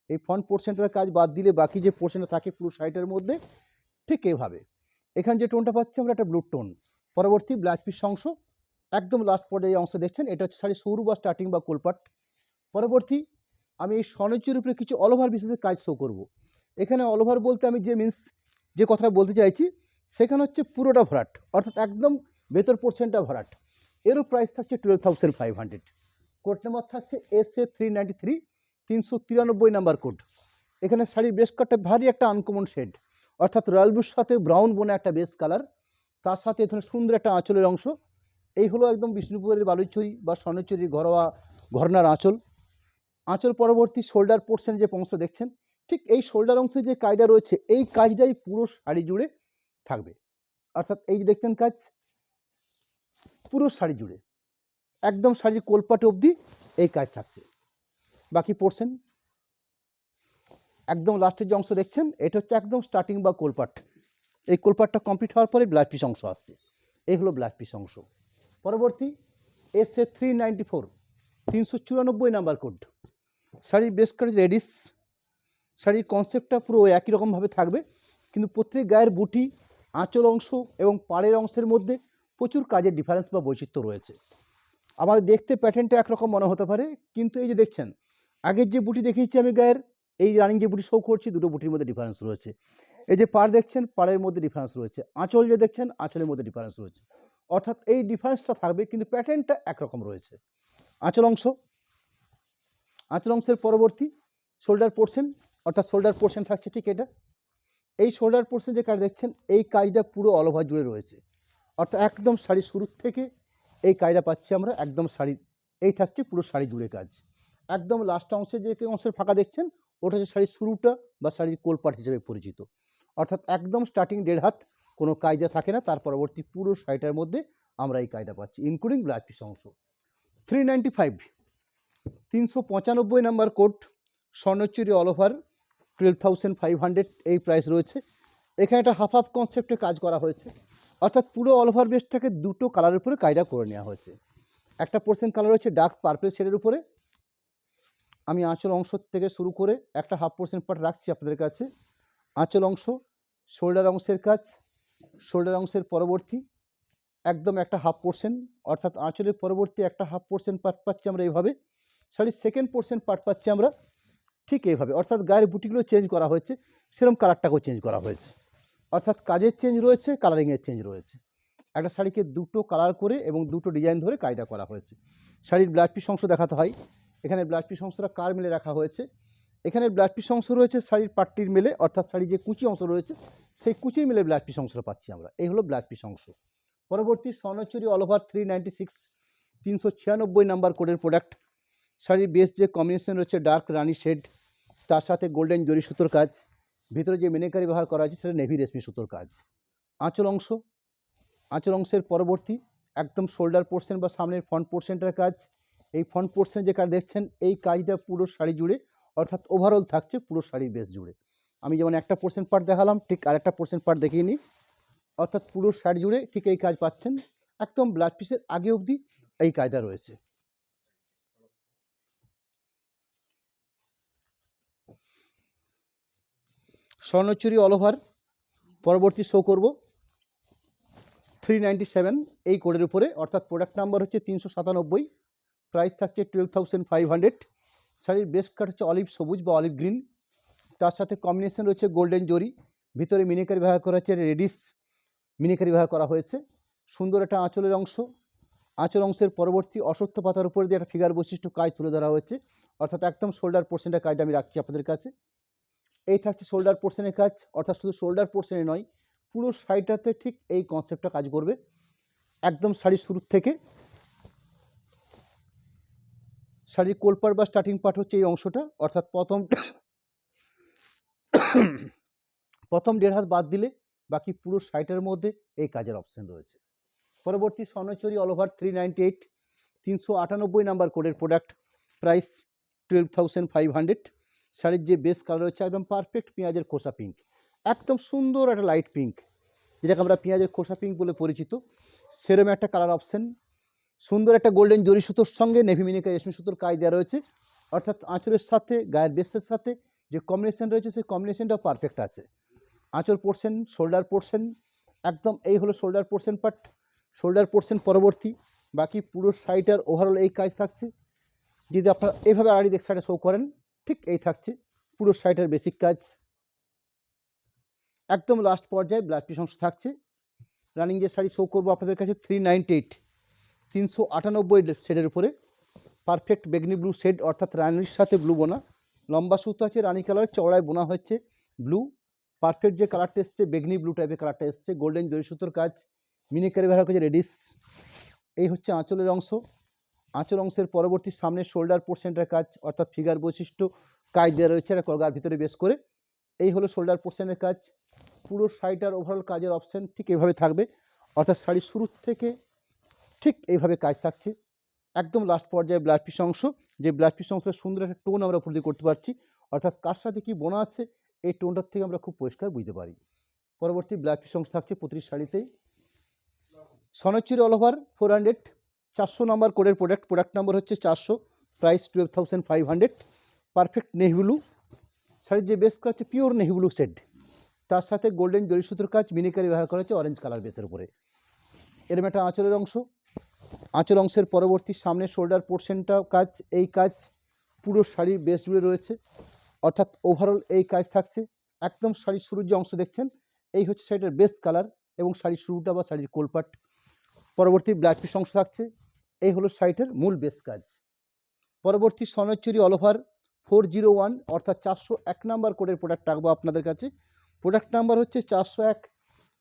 এই ফ্রন্ট পোর্শনটার কাজ বাদ দিলে বাকি যে পোর্শনটা থাকে পুরো শাড়িটার মধ্যে ঠিক এইভাবে। এখানে যে টোনটা পাচ্ছি আমরা একটা ব্লু টোন। পরবর্তী ব্ল্যাক পিস অংশ, একদম লাস্ট পর্যায়ে অংশ দেখছেন এটা হচ্ছে শাড়ির শুরু বা স্টার্টিং বা কোলপাট। পরবর্তী আমি এই স্বর্ণচুরির উপরে কিছু অল ওভার বিশেষের কাজ শো করব। এখানে অল ওভার বলতে আমি যে কথাটা বলতে চাইছি সেখানে হচ্ছে পুরোটা ভরাট, অর্থাৎ একদম ভেতর পোর্শনটা ভরাট। এরও প্রাইস থাকছে 12,500। কোড নাম্বার থাকছে SA 393 393 নাম্বার কোড। এখানে শাড়ির বেস কাটটা ভারী একটা আনকমন শেড, অর্থাৎ রয়্যাল ব্লুর সাথে ব্রাউন বোনা একটা বেস কালার, তার সাথে এখানে সুন্দর একটা আঁচলের অংশ। এই হলো একদম বিষ্ণুপুরের বালুচুরি বা স্বর্ণচুরি ঘরোয়া ঘরনার আঁচল। আঁচল পরবর্তী শোল্ডার পোর্শন যে অংশ দেখছেন ঠিক এই শোল্ডার অংশে যে কাজটা রয়েছে এই কাজটাই পুরো শাড়ি জুড়ে থাকবে, অর্থাৎ এই যে দেখছেন কাজ পুরো শাড়ি জুড়ে একদম শাড়ির কোলপাট অবধি এই কাজ থাকছে। বাকি পোর্শন একদম লাস্টের যে অংশ দেখছেন এটা হচ্ছে একদম স্টার্টিং বা কোলপাট। এই কোলপাটটা কমপ্লিট হওয়ার পরে ব্ল্যাক পিস অংশ আসছে, এই হলো ব্ল্যাক পিস অংশ। পরবর্তী SA 394 394 নাম্বার কোড, শাড়ির বেস কাট রেডিস। শাড়ির কনসেপ্টটা পুরো একই রকমভাবে থাকবে, কিন্তু প্রত্যেক গায়ের বুটি, আঁচল অংশ এবং পাড়ের অংশের মধ্যে প্রচুর কাজের ডিফারেন্স বা বৈচিত্র্য রয়েছে। আমাদের দেখতে প্যাটার্নটা একরকম মনে হতে পারে, কিন্তু এই যে দেখছেন আগের যে বুটি দেখিয়েছি আমি গায়ের, এই রানিং যে বুটি শো করছি দুটো বুটির মধ্যে ডিফারেন্স রয়েছে। এই যে পাড় দেখছেন পাড়ের মধ্যে ডিফারেন্স রয়েছে, আঁচল যে দেখছেন আঁচলের মধ্যে ডিফারেন্স রয়েছে, অর্থাৎ এই ডিফারেন্সটা থাকবে কিন্তু প্যাটার্নটা একরকম রয়েছে। আঁচল অংশ, আঁচল অংশের পরবর্তী শোল্ডার পোর্শন, অর্থাৎ শোল্ডার পোর্শন থাকছে ঠিক এটা। এই শোল্ডার পোর্শন যে কাজ দেখছেন এই কাজটা পুরো অল ওভার জুড়ে রয়েছে, অর্থাৎ একদম শাড়ির শুরুর থেকে এই কাজটা পাচ্ছি আমরা একদম শাড়ি, এই থাকছে পুরো শাড়ি জুড়ে কাজ। একদম লাস্ট অংশে যে অংশের ফাঁকা দেখছেন ওটা হচ্ছে শাড়ির শুরুটা বা শাড়ির কোলপাট হিসেবে পরিচিত, অর্থাৎ একদম স্টার্টিং 1.5 হাত কোনো কায়দা থাকে না, তার পরবর্তী পুরো শাড়িটার মধ্যে আমরা এই কাজটা পাচ্ছি ইনক্লুডিং ব্লাউজ পিস অংশ। 395 395 number code, Swarnachari all over 12,500 এই প্রাইস রয়েছে। এখানে একটা হাফ হাফ কনসেপ্টে কাজ করা হয়েছে, অর্থাৎ পুরো অল ওভার বেসটাকে দুটো কালারের উপরে কায়দা করে নেওয়া হয়েছে। একটা পোর্শন কালার হচ্ছে ডার্ক পার্পল শেডের উপরে, আমি আঁচল অংশ থেকে শুরু করে একটা হাফ পোর্শন পার্ট রাখছি আপনাদের কাছে। আঁচল অংশ, শোল্ডার অংশের কাজ, শোল্ডার অংশের পরবর্তী একদম একটা হাফ পোর্শন, অর্থাৎ আঁচলের পরবর্তী একটা হাফ পোর্শন পার্ট পাচ্ছি আমরা এইভাবে। শাড়ির সেকেন্ড পোর্শন পার্ট পাচ্ছি আমরা ঠিক এইভাবে, অর্থাৎ গায়ের বুটিগুলো চেঞ্জ করা হয়েছে, সেরকম কালারটাকেও চেঞ্জ করা হয়েছে, অর্থাৎ কাজের চেঞ্জ রয়েছে, কালারিংয়ের চেঞ্জ রয়েছে। একটা শাড়িকে দুটো কালার করে এবং দুটো ডিজাইন ধরে কাজটা করা হয়েছে। শাড়ির ব্লাউজ পিস অংশ দেখাতে হয়। এখানে ব্লাউজ পিস অংশটা কার মিলে রাখা হয়েছে, এখানে ব্লাউজ পিস অংশ রয়েছে শাড়ির পাট্টির মেলে, অর্থাৎ শাড়ির যে কুচি অংশ রয়েছে সেই কুচির মিলে ব্লাউজ পিস অংশটা পাচ্ছি আমরা। এই হলো ব্লাউজ পিস অংশ। পরবর্তী স্বর্ণচুরি অল ওভার 396, 396 নাম্বার কোডের প্রোডাক্ট। শাড়ির বেস যে কম্বিনেশন রয়েছে ডার্ক রানি শেড, তার সাথে গোল্ডেন জরি সুতোর কাজ, ভিতরে যে মিনেকারি ব্যবহার করা হয়েছে সেটা নেভি রেশমি সুতোর কাজ। আঁচল অংশ, আঁচল অংশের পরবর্তী একদম শোল্ডার পোর্শন বা সামনের ফ্রন্ট পোর্শনটার কাজ। এই ফ্রন্ট পোর্শনে যে কাজ দেখছেন এই কাজটা পুরো শাড়ি জুড়ে, অর্থাৎ ওভারঅল থাকছে পুরো শাড়ির বেস জুড়ে। আমি যেমন একটা পোর্শন পার্ট দেখালাম ঠিক আরেকটা পোর্শন পার্ট দেখিয়ে নিই, অর্থাৎ পুরো শাড়ি জুড়ে ঠিক এই কাজ পাচ্ছেন। একদম ব্লাউজ পিসের আগে অবধি এই কাজটা রয়েছে। স্বর্ণচুরি অল ওভার পরবর্তী শো করব 397 এই কোডের উপরে, অর্থাৎ প্রোডাক্ট নাম্বার হচ্ছে 397, প্রাইস থাকছে 12,500। শাড়ির বেস কাট হচ্ছে অলিভ সবুজ বা অলিভ গ্রিন, তার সাথে কম্বিনেশন রয়েছে গোল্ডেন জরি, ভিতরে মিনিকারি ব্যবহার করা হচ্ছে রেডিশ মিনিকারি ব্যবহার করা হয়েছে। সুন্দর একটা আঁচলের অংশ, আঁচল অংশের পরবর্তী অশ্বত্থ পাতার উপরে দিয়ে একটা ফিগার বৈশিষ্ট্য কাজ তুলে ধরা হয়েছে, অর্থাৎ একদম শোল্ডার পোর্শনটা কাজটা আমি রাখছি আপনাদের কাছে। এই থাকছে শোল্ডার পোর্শনের কাজ, অর্থাৎ শুধু শোল্ডার পোর্শনে নয় পুরো শাড়িটাতে ঠিক এই কনসেপ্টটা কাজ করবে। একদম শাড়ির শুরুর থেকে শাড়ির কোলপাট বা স্টার্টিং পার্ট হচ্ছে এই অংশটা, অর্থাৎ প্রথম 1.5 হাত বাদ দিলে বাকি পুরো শাড়িটার মধ্যে এই কাজের অপশন রয়েছে। পরবর্তী স্বর্ণচুরি অল ওভার 398, 398 নাম্বার কোডের প্রোডাক্ট, প্রাইস 12,500। শাড়ির যে বেস কালার রয়েছে একদম পারফেক্ট পেঁয়াজের খোসা পিঙ্ক, একদম সুন্দর একটা লাইট পিঙ্ক, যেটাকে আমরা পেঁয়াজের খোসা পিঙ্ক বলে পরিচিত, সেরকম একটা কালার অপশন। সুন্দর একটা গোল্ডেন জরি সুতোর সঙ্গে নেভি মিনিকারি রেশমি সুতোর কাজ দেওয়া রয়েছে, অর্থাৎ আঁচলের সাথে গায়ের বেসের সাথে যে কম্বিনেশন রয়েছে সেই কম্বিনেশনটাও পারফেক্ট আছে। আঁচল পোর্শন, শোল্ডার পোর্শন, একদম এই হলো shoulder portion part. Shoulder portion পরবর্তী বাকি পুরো শাড়িটার ওভারঅল এই কাজ থাকছে। যদি আপনারা এইভাবে আড়ি দেখ শাড়িটা শো করেন ঠিক এই থাকছে পুরো শাড়িটার বেসিক কাজ। একদম লাস্ট পর্যায়ে ব্লাউজ পিস অংশ থাকছে। রানিং যে শাড়ি শো করবো আপনাদের কাছে 398, 398 শেডের উপরে পারফেক্ট বেগনি ব্লু শেড, অর্থাৎ রানির সাথে ব্লু বোনা, লম্বা সুতো আছে রানি কালার, চওড়ায় বোনা হচ্ছে ব্লু। পারফেক্ট যে কালারটা এসছে বেগনি ব্লু টাইপের কালারটা এসছে, গোল্ডেন জরি সুতোর কাজ, মিনিকারি ব্যবহার করছে রেডিশ। এই হচ্ছে আঁচলের অংশ। আঁচল অংশের পরবর্তী সামনে শোল্ডার পোর্শনটার কাজ, অর্থাৎ ফিগার বৈশিষ্ট্য কাজ দেওয়া রয়েছে একটা কলগার ভিতরে বেশ করে। এই হলো শোল্ডার পোর্শনের কাজ। পুরো শাড়িটার ওভারঅল কাজের অপশন ঠিক এইভাবে থাকবে, অর্থাৎ শাড়ির শুরুর থেকে ঠিক এইভাবে কাজ থাকছে। একদম লাস্ট পর্যায়ে ব্লাউজ পিস অংশ, যে ব্লাউজ পিস অংশের সুন্দর একটা টোন আমরা উপলব্ধি করতে পারছি, অর্থাৎ কার সাথে কী বোনা আছে এই টোনটার থেকে আমরা খুব পরিষ্কার বুঝতে পারি। পরবর্তী ব্লাউজ পিস অংশ থাকছে প্রতিটি শাড়িতেই। স্বর্ণচুরি অল ওভার 400, 400 নাম্বার কোডের প্রোডাক্ট, প্রোডাক্ট নাম্বার হচ্ছে 400, প্রাইস 12,500। পারফেক্ট নেভি ব্লু, শাড়ির যে বেস কালার হচ্ছে পিওর নেভি ব্লু শেড, তার সাথে গোল্ডেন জরি সুতোর কাজ, মিনিকারি ব্যবহার করা হচ্ছে অরেঞ্জ কালার বেসের উপরে। এরম একটা আঁচলের অংশ, আঁচল অংশের পরবর্তী সামনে শোল্ডার পোর্শনটাও কাজ, এই কাজ পুরো শাড়ির বেস জুড়ে রয়েছে, অর্থাৎ ওভারঅল এই কাজ থাকছে। একদম শাড়ির শুরুর যে অংশ দেখছেন এই হচ্ছে শাড়িটার বেস কালার এবং শাড়ির শুরুটা বা শাড়ির কোলপাট। পরবর্তী ব্লাউজ পিস অংশ থাকছে, এই হলো শাড়িটার মূল বেস কাজ। পরবর্তী স্বর্ণচুরি অল ওভার 401, অর্থাৎ 401 নাম্বার কোডের প্রোডাক্ট রাখবো আপনাদের কাছে। প্রোডাক্ট নাম্বার হচ্ছে 401,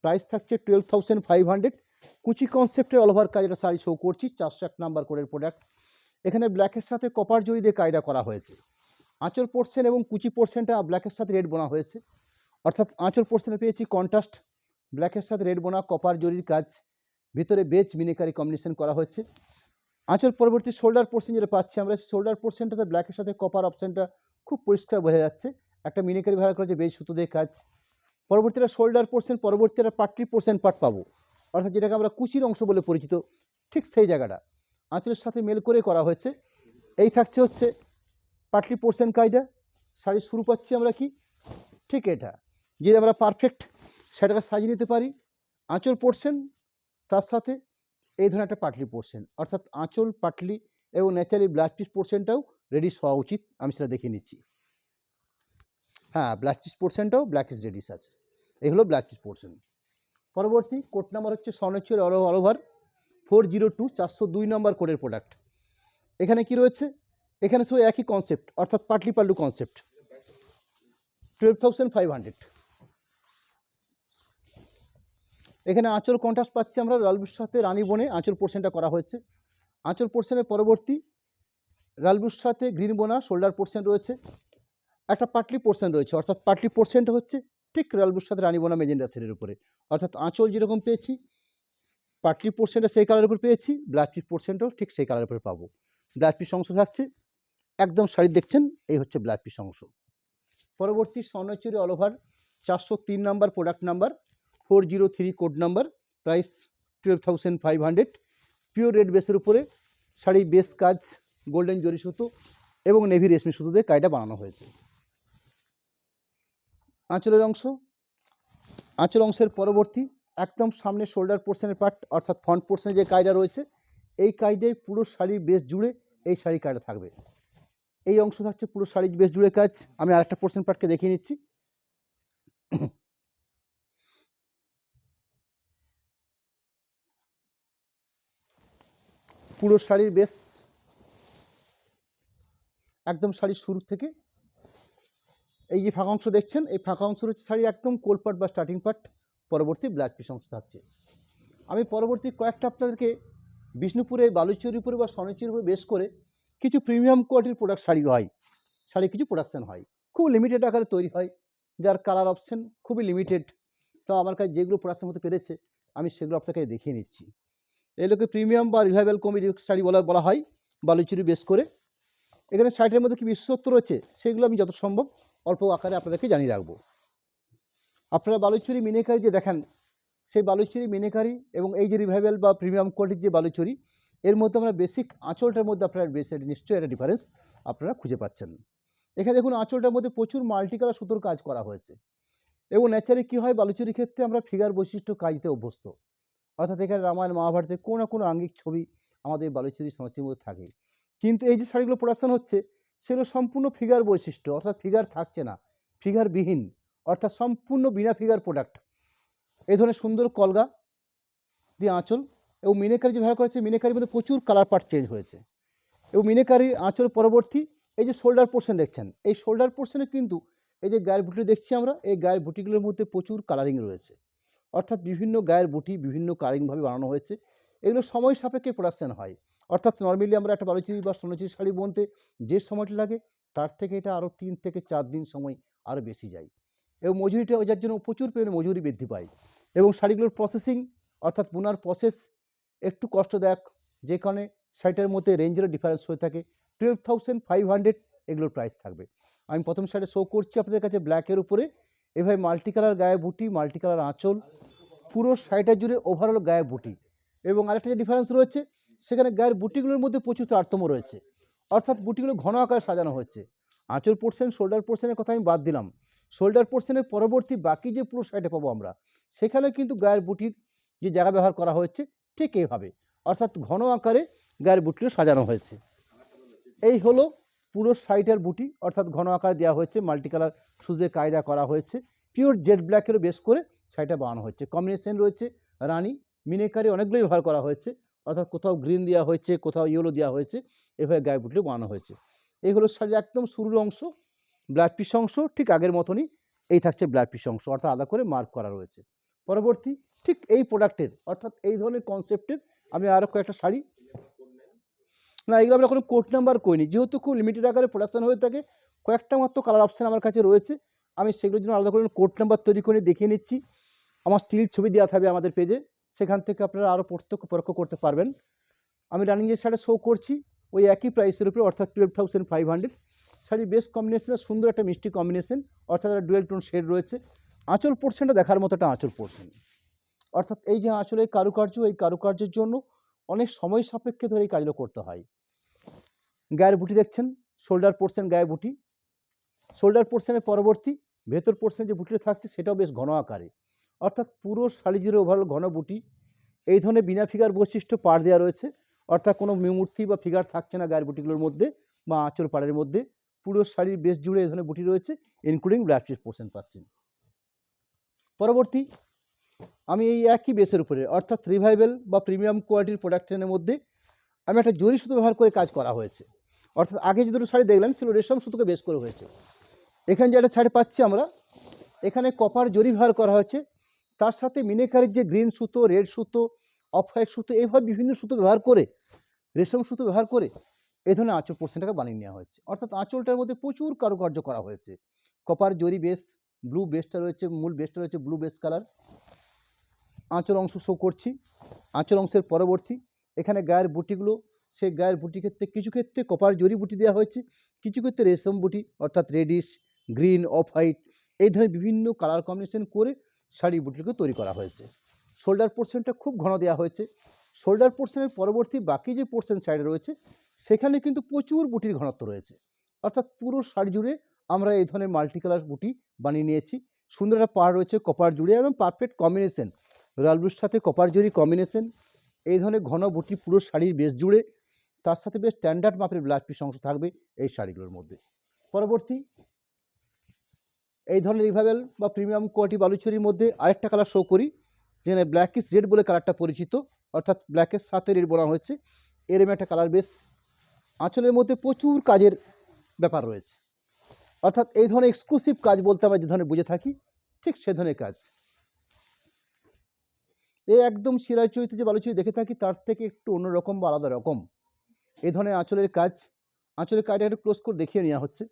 প্রাইস থাকছে 12,500। কুচি কনসেপ্টের অল ওভার কাজ এটা শাড়ি শো করছি, 401 নাম্বার কোডের প্রোডাক্ট। এখানে ব্ল্যাকের সাথে কপার জরি দিয়ে কাজটা করা হয়েছে। আঁচল পোর্শন এবং কুচি পোর্শনটা ব্ল্যাকের সাথে রেড বোনা হয়েছে, অর্থাৎ আঁচল পোর্শনে পেয়েছি কন্ট্রাস্ট ব্ল্যাকের সাথে রেড বোনা কপার জরির কাজ, ভিতরে বেজ মিনিকারি কম্বিনেশন করা হয়েছে। আঁচল পরবর্তী শোল্ডার পোর্শন যেটা পাচ্ছি আমরা, শোল্ডার পোর্শনটাতে ব্ল্যাকের সাথে কপার অপশানটা খুব পরিষ্কার বোঝা যাচ্ছে, একটা মিনিকারি ব্যবহার করেছে বেজ সুতো দিয়ে কাজ। পরবর্তীটা শোল্ডার পোর্শন, পরবর্তীটা পাটলি পোর্শন পার্ট পাবো, অর্থাৎ যেটাকে আমরা কুচির অংশ বলে পরিচিত, ঠিক সেই জায়গাটা আঁচলের সাথে মেল করে করা হয়েছে। এই থাকছে হচ্ছে পাটলি পোর্শন কাজটা। শাড়ির শুরু পাচ্ছি আমরা কি ঠিক এটা, যদি আমরা পারফেক্ট সেটাকে সাজিয়ে নিতে পারি আঁচল পোর্শন, তার সাথে এই ধরনের একটা পাটলি পোর্শন, অর্থাৎ আঁচল পাটলি এবং ন্যাচারালি ব্লাউজ পিস পোর্শনটাও রেডিশ হওয়া উচিত। আমি সেটা দেখে নিচ্ছি। হ্যাঁ, ব্লাউজ পিস পোর্শনটাও ব্ল্যাক ইস রেডিশ আছে। এই হলো ব্লাউজ পিস পোর্শন। পরবর্তী কোড নাম্বার হচ্ছে স্বর্ণচুরি অল ওভার 402, 402 নম্বর কোডের প্রোডাক্ট। এখানে কি রয়েছে, এখানে শুধু একই কনসেপ্ট, অর্থাৎ পাটলি পাল্লু কনসেপ্ট, 12,500। এখানে আঁচল কন্ট্রাস্ট পাচ্ছি আমরা লালবুর সাথে রানী বনে আঁচল পোর্শনটা করা হয়েছে। আঁচল পোর্শনের পরবর্তী লালবুর সাথে গ্রিন বোনা শোল্ডার পোর্শন রয়েছে, একটা পাটলি পোর্শন রয়েছে, অর্থাৎ পাটলি পোর্শনটা হচ্ছে ঠিক লালবুর সাথে রানী বোনা মেজেন্ডা শেডের উপরে, অর্থাৎ আঁচল যেরকম পেয়েছি পাটলি পোর্শনটা সেই কালারের উপর পেয়েছি, ব্লাড পিস পোর্শনটাও ঠিক সেই কালারের উপরে পাবো। ব্লাড পিস অংশ থাকছে একদম শাড়ি দেখছেন, এই হচ্ছে ব্লাড পিস অংশ। পরবর্তী Swarnachuri all over 403 number product number, 403 code number, price 12,500। Pure red বেসের উপরে শাড়ি বেস কাজ গোল্ডেন জরি সুতো এবং নেভি রেশমি সুতো দিয়ে কাজটা বানানো হয়েছে। আঁচলের অংশ, আঁচল অংশের পরবর্তী একদম সামনে শোল্ডার পোর্শনের পার্ট, অর্থাৎ ফ্রন্ট পোর্শনে যে কাজটা রয়েছে এই কাজটাই পুরো শাড়ির বেস জুড়ে এই শাড়ির কাজটা থাকবে। এই অংশ থাকছে পুরো শাড়ির বেস জুড়ে কাজ। আমি আরেকটা পোর্শন পার্টকে দেখিয়ে নিচ্ছি। পুরো শাড়ির বেস একদম শাড়ির শুরু থেকে এই যে ফাঁকা অংশ দেখছেন, এই ফাঁকা অংশ হচ্ছে শাড়ির একদম কোল পার্ট বা স্টার্টিং পার্ট, পরবর্তী ব্ল্যাক পিস অংশ থাকছে। আমি পরবর্তী কয়েকটা আপনাদেরকে বিষ্ণুপুরে বালুচুরির উপরে বা স্বর্ণচুরির উপরে বেশ করে কিছু প্রিমিয়াম কোয়ালিটির প্রোডাক্ট শাড়ি হয়, শাড়ি কিছু প্রোডাকশান হয়, খুব লিমিটেড আকারে তৈরি হয়, যার কালার অপশান খুবই লিমিটেড। তো আমার কাছে যেগুলো প্রোডাকশান হতে পেরেছে আমি সেগুলো আপনাকে দেখিয়ে নিচ্ছি। এগুলোকে প্রিমিয়াম বা রিভাইভাল কমেডি শাড়ি বলা হয় বালুচুরি বেশ করে। এখানে শাড়িটার মধ্যে কি বিশেষত্ব রয়েছে সেগুলো আমি যত সম্ভব অল্প আকারে আপনাদেরকে জানিয়ে রাখবো। আপনারা বালুচুরি মিনেকারি যে দেখেন, সেই বালুচুরি মিনেকারি এবং এই যে রিভাইভাল বা প্রিমিয়াম কোয়ালিটির যে বালুচুরি, এর মধ্যে আমরা বেসিক আঁচলটার মধ্যে আপনারা নিশ্চয়ই একটা ডিফারেন্স আপনারা খুঁজে পাচ্ছেন। এখানে দেখুন আঁচলটার মধ্যে প্রচুর মাল্টি কালার সুতোর কাজ করা হয়েছে এবং ন্যাচারালি কী হয় বালুচুরির ক্ষেত্রে আমরা ফিগার বৈশিষ্ট্য কাজতে অভ্যস্ত, অর্থাৎ এখানে রামায়ণ মহাভারতের কোনো না কোনো আঙ্গিক ছবি আমাদের বালুচুরি সমাজের মধ্যে থাকে। কিন্তু এই যে শাড়িগুলো প্রোডাকশন হচ্ছে সেগুলো সম্পূর্ণ ফিগার বৈশিষ্ট্য, অর্থাৎ ফিগার থাকছে না, ফিগারবিহীন, অর্থাৎ সম্পূর্ণ বিনা ফিগার প্রোডাক্ট। এই ধরনের সুন্দর কলগা দিয়ে আঁচল এবং মিনেকারি যে ব্যবহার করেছে, মিনেকারির মধ্যে প্রচুর কালার পার্ট চেঞ্জ হয়েছে এবং মিনেকারি আঁচল পরবর্তী এই যে শোল্ডার পোর্শন দেখছেন, এই শোল্ডার পোর্শনে কিন্তু এই যে গায়ের বুটি দেখছি আমরা, এই গায়ের বুটিগুলোর মধ্যে প্রচুর কালারিং রয়েছে, অর্থাৎ বিভিন্ন গায়ের বুটি বিভিন্ন কালারিংভাবে বানানো হয়েছে। এগুলো সময় সাপেক্ষে প্রোডাকশান হয়, অর্থাৎ নর্মালি আমরা একটা বালুচুরি বা স্বর্ণচুরি শাড়ি বুনতে যে সময়টা লাগে তার থেকে এটা আরও 3 থেকে 4 দিন সময় আরও বেশি যায় এবং মজুরিটা যার জন্য প্রচুর পরিমাণে মজুরি বৃদ্ধি পায় এবং শাড়িগুলোর প্রসেসিং অর্থাৎ বোনার প্রসেস একটু কষ্টদায়ক, যে কারণে শাড়িটার মধ্যে রেঞ্জেরও ডিফারেন্স হয়ে থাকে। 12,500 এগুলোর প্রাইস থাকবে। আমি প্রথম শাড়ি শো করছি আপনাদের কাছে ব্ল্যাকের উপরে, এভাবে মাল্টি কালার গায়ে বুটি, মাল্টি কালার আঁচল, পুরো শাড়িটা জুড়ে ওভারঅল গায়ে বুটি এবং আরেকটা যে ডিফারেন্স রয়েছে সেখানে গায়ের বুটিগুলোর মধ্যে প্রচুর তারতম্য রয়েছে, অর্থাৎ বুটিগুলো ঘন আকারে সাজানো হচ্ছে। আঁচল পোর্শন শোল্ডার পোর্শনের কথা আমি বাদ দিলাম, শোল্ডার পোর্শনের পরবর্তী বাকি যে পুরো শাড়িটা পাবো আমরা সেখানে কিন্তু গায়ের বুটির যে জায়গা ব্যবহার করা হয়েছে ঠিক এইভাবে, অর্থাৎ ঘন আকারে গায়ের বুটিগুলো সাজানো হয়েছে। এই হলো পুরো শাড়িটার বুটি, অর্থাৎ ঘন আকারে দেওয়া হয়েছে, মাল্টি কালার সুদে কায়দা করা হয়েছে, পিওর জেড ব্ল্যাকেরও বেস করে শাড়িটা বানানো হয়েছে। কম্বিনেশন রয়েছে রানী মিনেকারি অনেকগুলোই ব্যবহার করা হয়েছে, অর্থাৎ কোথাও গ্রিন দেওয়া হয়েছে, কোথাও ইয়েলো দেওয়া হয়েছে, এভাবে গায়ে বুটিগুলো বানানো হয়েছে। এই হলো শাড়ির একদম শুরুর অংশ, ব্লাড পিস অংশ ঠিক আগের মতনই এই থাকছে ব্লাড পিস অংশ, অর্থাৎ আলাদা করে মার্ক করা রয়েছে। পরবর্তী ঠিক এই প্রোডাক্টের অর্থাৎ এই ধরনের কনসেপ্টের আমি আরও কয়েকটা শাড়ি, না এগুলো আমরা কোনো কোড নাম্বার করিনি, যেহেতু খুব লিমিটেড আকারে প্রোডাকশান হয়ে থাকে, কয়েকটা মাত্র কালার অপশান আমার কাছে রয়েছে, আমি সেগুলোর জন্য আলাদা করে কোড নাম্বার তৈরি করে দেখিয়ে নিচ্ছি। আমার স্টিল ছবি দেওয়া থাকবে আমাদের পেজে, সেখান থেকে আপনারা আরও প্রত্যক্ষ পরোক্ষ করতে পারবেন। আমি রানিং যে শাড়ি শো করছি ওই একই প্রাইসের উপরে, অর্থাৎ 12,500। শাড়ির বেস্ট কম্বিনেশন, সুন্দর একটা মিষ্টি কম্বিনেশন, অর্থাৎ একটা ডুয়েল টোন শেড রয়েছে। আঁচল পোর্শনটা দেখার মতো একটা আঁচল পোর্শন, অর্থাৎ এই যে আঁচলের কারুকার্য, এই কারুকার্যের জন্য অনেক সময় সাপেক্ষে ধরে এই কাজগুলো করতে হয়। গায়ের বুটি দেখছেন, শোল্ডার পোর্শন গায়ে বুটি, শোল্ডার পোর্শনের পরবর্তী ভেতর পোর্শনে যে বুটিটা থাকছে সেটাও বেশ ঘন আকারে, অর্থাৎ পুরো শাড়ি জুড়ে ওভারঅল ঘন বুটি। এই ধরনের বিনা ফিগার বৈশিষ্ট্য পাড় দেওয়া রয়েছে, অর্থাৎ কোনো মূর্তি বা ফিগার থাকছে না গায়ের বুটিগুলোর মধ্যে বা আঁচল পাড়ের মধ্যে, পুরো শাড়ির বেশ জুড়ে এই ধরনের বুটি রয়েছে, ইনক্লুডিং ব্লাড পিস পোর্শন পাচ্ছেন। পরবর্তী আমি এই একই বেসের উপরে অর্থাৎ রিভাইভেল বা প্রিমিয়াম কোয়ালিটির প্রোডাক্টের মধ্যে আমি একটা জরি সুতো ব্যবহার করে কাজ করা হয়েছে। অর্থাৎ আগে যে দুটো শাড়ি দেখলেন সেগুলো রেশম সুতোকে বেস করে হয়েছে। এখানে যে একটা শাড়ি পাচ্ছি আমরা, এখানে কপার জরি ব্যবহার করা হয়েছে, তার সাথে মিনেকারির যে গ্রিন সুতো, রেড সুতো, অফ হোয়াইট সুতো, এইভাবে বিভিন্ন সুতো ব্যবহার করে, রেশম সুতো ব্যবহার করে এই ধরনের আঁচল পোর্শনটাকে বানিয়ে নেওয়া হয়েছে। অর্থাৎ আঁচলটার মধ্যে প্রচুর কারুকার্য করা হয়েছে। কপার জরি বেস, ব্লু বেসটা রয়েছে, মূল বেসটা রয়েছে ব্লু বেস কালার। আঁচল অংশ শো করছি। আঁচল অংশের পরবর্তী এখানে গায়ের বুটিগুলো, সেই গায়ের বুটি ক্ষেত্রে কিছু ক্ষেত্রে কপার জরি বুটি দেওয়া হয়েছে, কিছু ক্ষেত্রে রেশম বুটি অর্থাৎ রেডিশ, গ্রিন, অফ হোয়াইট এই ধরনের বিভিন্ন কালার কম্বিনেশন করে শাড়ির বুটিকে তৈরি করা হয়েছে। শোল্ডার পোর্শনটা খুব ঘন দেওয়া হয়েছে। শোল্ডার পোর্শনের পরবর্তী বাকি যে পোর্শন সাইডে রয়েছে সেখানে কিন্তু প্রচুর বুটির ঘনত্ব রয়েছে। অর্থাৎ পুরো শাড়ি জুড়ে আমরা এই ধরনের মাল্টি কালার বুটি বানিয়ে নিয়েছি। সুন্দর একটা পাড় রয়েছে কপার জুড়ে এবং পারফেক্ট কম্বিনেশন, রয়্যাল ব্লুর সাথে কপার জরি কম্বিনেশন, এই ধরনের ঘন বুটি পুরো শাড়ির বেশ জুড়ে, তার সাথে বেশ স্ট্যান্ডার্ড মাপের ব্লাউজ পিস অংশ থাকবে এই শাড়িগুলোর মধ্যে। পরবর্তী এই ধরনের রিভাইভেল বা প্রিমিয়াম কোয়ালিটি বালুচরির মধ্যে আরেকটা কালার শো করি, যেখানে ব্ল্যাকিশ রেড বলে কালারটা পরিচিত, অর্থাৎ ব্ল্যাকের সাথে রেড বোনা হয়েছে, এরম একটা কালার বেশ। আঁচলের মধ্যে প্রচুর কাজের ব্যাপার রয়েছে। অর্থাৎ এই ধরনের এক্সক্লুসিভ কাজ বলতে আমরা যে ধরনের বুঝে থাকি ঠিক সে ধরনের কাজ। এই একদম সিরাই চৈতে যে বালুচরি দেখে থাকি তার থেকে একটু অন্যরকম বা আলাদা রকম এই ধরনের আঁচলের কাজ। আঁচলের কাজটা একটু ক্লোজ করে দেখিয়ে নেওয়া হচ্ছে।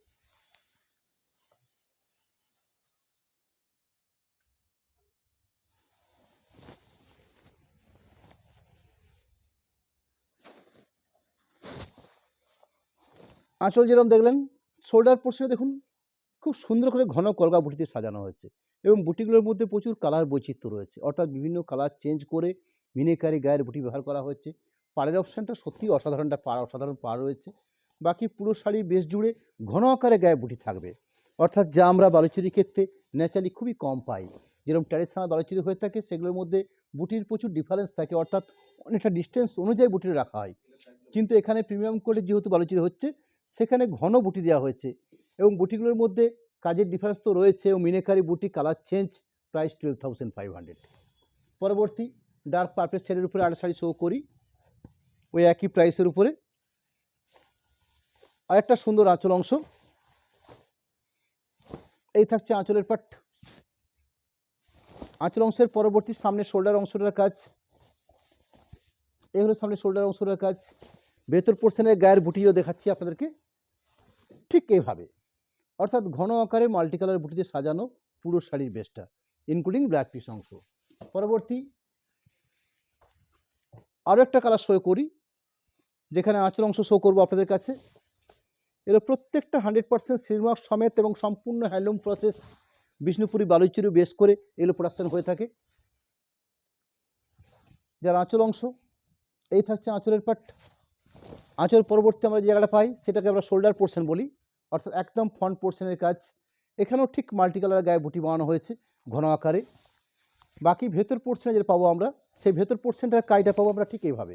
আঁচল যেরকম দেখলেন, শোল্ডার পোর্শনে দেখুন খুব সুন্দর করে ঘন কলকা বুটিতে সাজানো হয়েছে এবং বুটিগুলোর মধ্যে প্রচুর কালার বৈচিত্র্য রয়েছে। অর্থাৎ বিভিন্ন কালার চেঞ্জ করে মিনেকারি গায়ের বুটি ব্যবহার করা হয়েছে। পাড়ের অপশানটা সত্যিই অসাধারণ, একটা পাড়, অসাধারণ পাড় রয়েছে। বাকি পুরো শাড়ির বেশ জুড়ে ঘন আকারে গায়ে বুটি থাকবে, অর্থাৎ যা আমরা বালুচরির ক্ষেত্রে ন্যাচারালি খুবই কম পাই। যেরকম ট্র্যাডিশনাল বালুচরি হয়ে থাকে সেগুলোর মধ্যে বুটির প্রচুর ডিফারেন্স থাকে, অর্থাৎ অনেকটা ডিস্টেন্স অনুযায়ী বুটি রাখা হয়। কিন্তু এখানে প্রিমিয়াম কোয়ালিটির যেহেতু বালুচরি হচ্ছে সেখানে ঘন বুটি দেওয়া হয়েছে এবং বুটিগুলোর মধ্যে কাজের ডিফারেন্স তো রয়েছে এবং মিনেকারি বুটি কালার চেঞ্জ, প্রাইস 12,500। পরবর্তী ডার্ক পার্পেল শেডের উপরে আরেকটা শাড়ি শো করি ওই একই প্রাইসের উপরে। আরেকটা সুন্দর আঁচল অংশ, এই থাকছে আঁচলের পাট। আঁচল অংশের পরবর্তী সামনে শোল্ডার অংশটার কাজ, এই হলো সামনে শোল্ডার অংশটার কাজ। ভেতর পোর্শনের গায়ের বুটিও দেখাচ্ছি আপনাদেরকে ঠিক এইভাবে, অর্থাৎ ঘন আকারে মাল্টি কালার বুটিতে সাজানো পুরো শাড়ির বেসটা ইনক্লুডিং ব্ল্যাক পিস অংশ। পরবর্তী আরও একটা কালার শো করি, যেখানে আঁচল অংশ শো করবো আপনাদের কাছে। এগুলো প্রত্যেকটা 100% সিলমার্ক সমেত এবং সম্পূর্ণ handloom process Bishnupuri Baluchari base করে এগুলো প্রোডাকশন হয়ে থাকে। যার আঁচল অংশ, এই থাকছে আঁচলের পাট। আঁচল পরবর্তী আমরা যে জায়গাটা পাই সেটাকে আমরা শোল্ডার পোর্শন বলি, অর্থাৎ একদম ফ্রন্ট পোর্শনের কাজ। এখানেও ঠিক মাল্টি কালার গায়ে বুটি বানানো হয়েছে ঘন আকারে। বাকি ভেতর পোর্শনে যেটা পাবো আমরা, সেই ভেতর পোর্শনটার কাজটা পাবো আমরা ঠিক এইভাবে,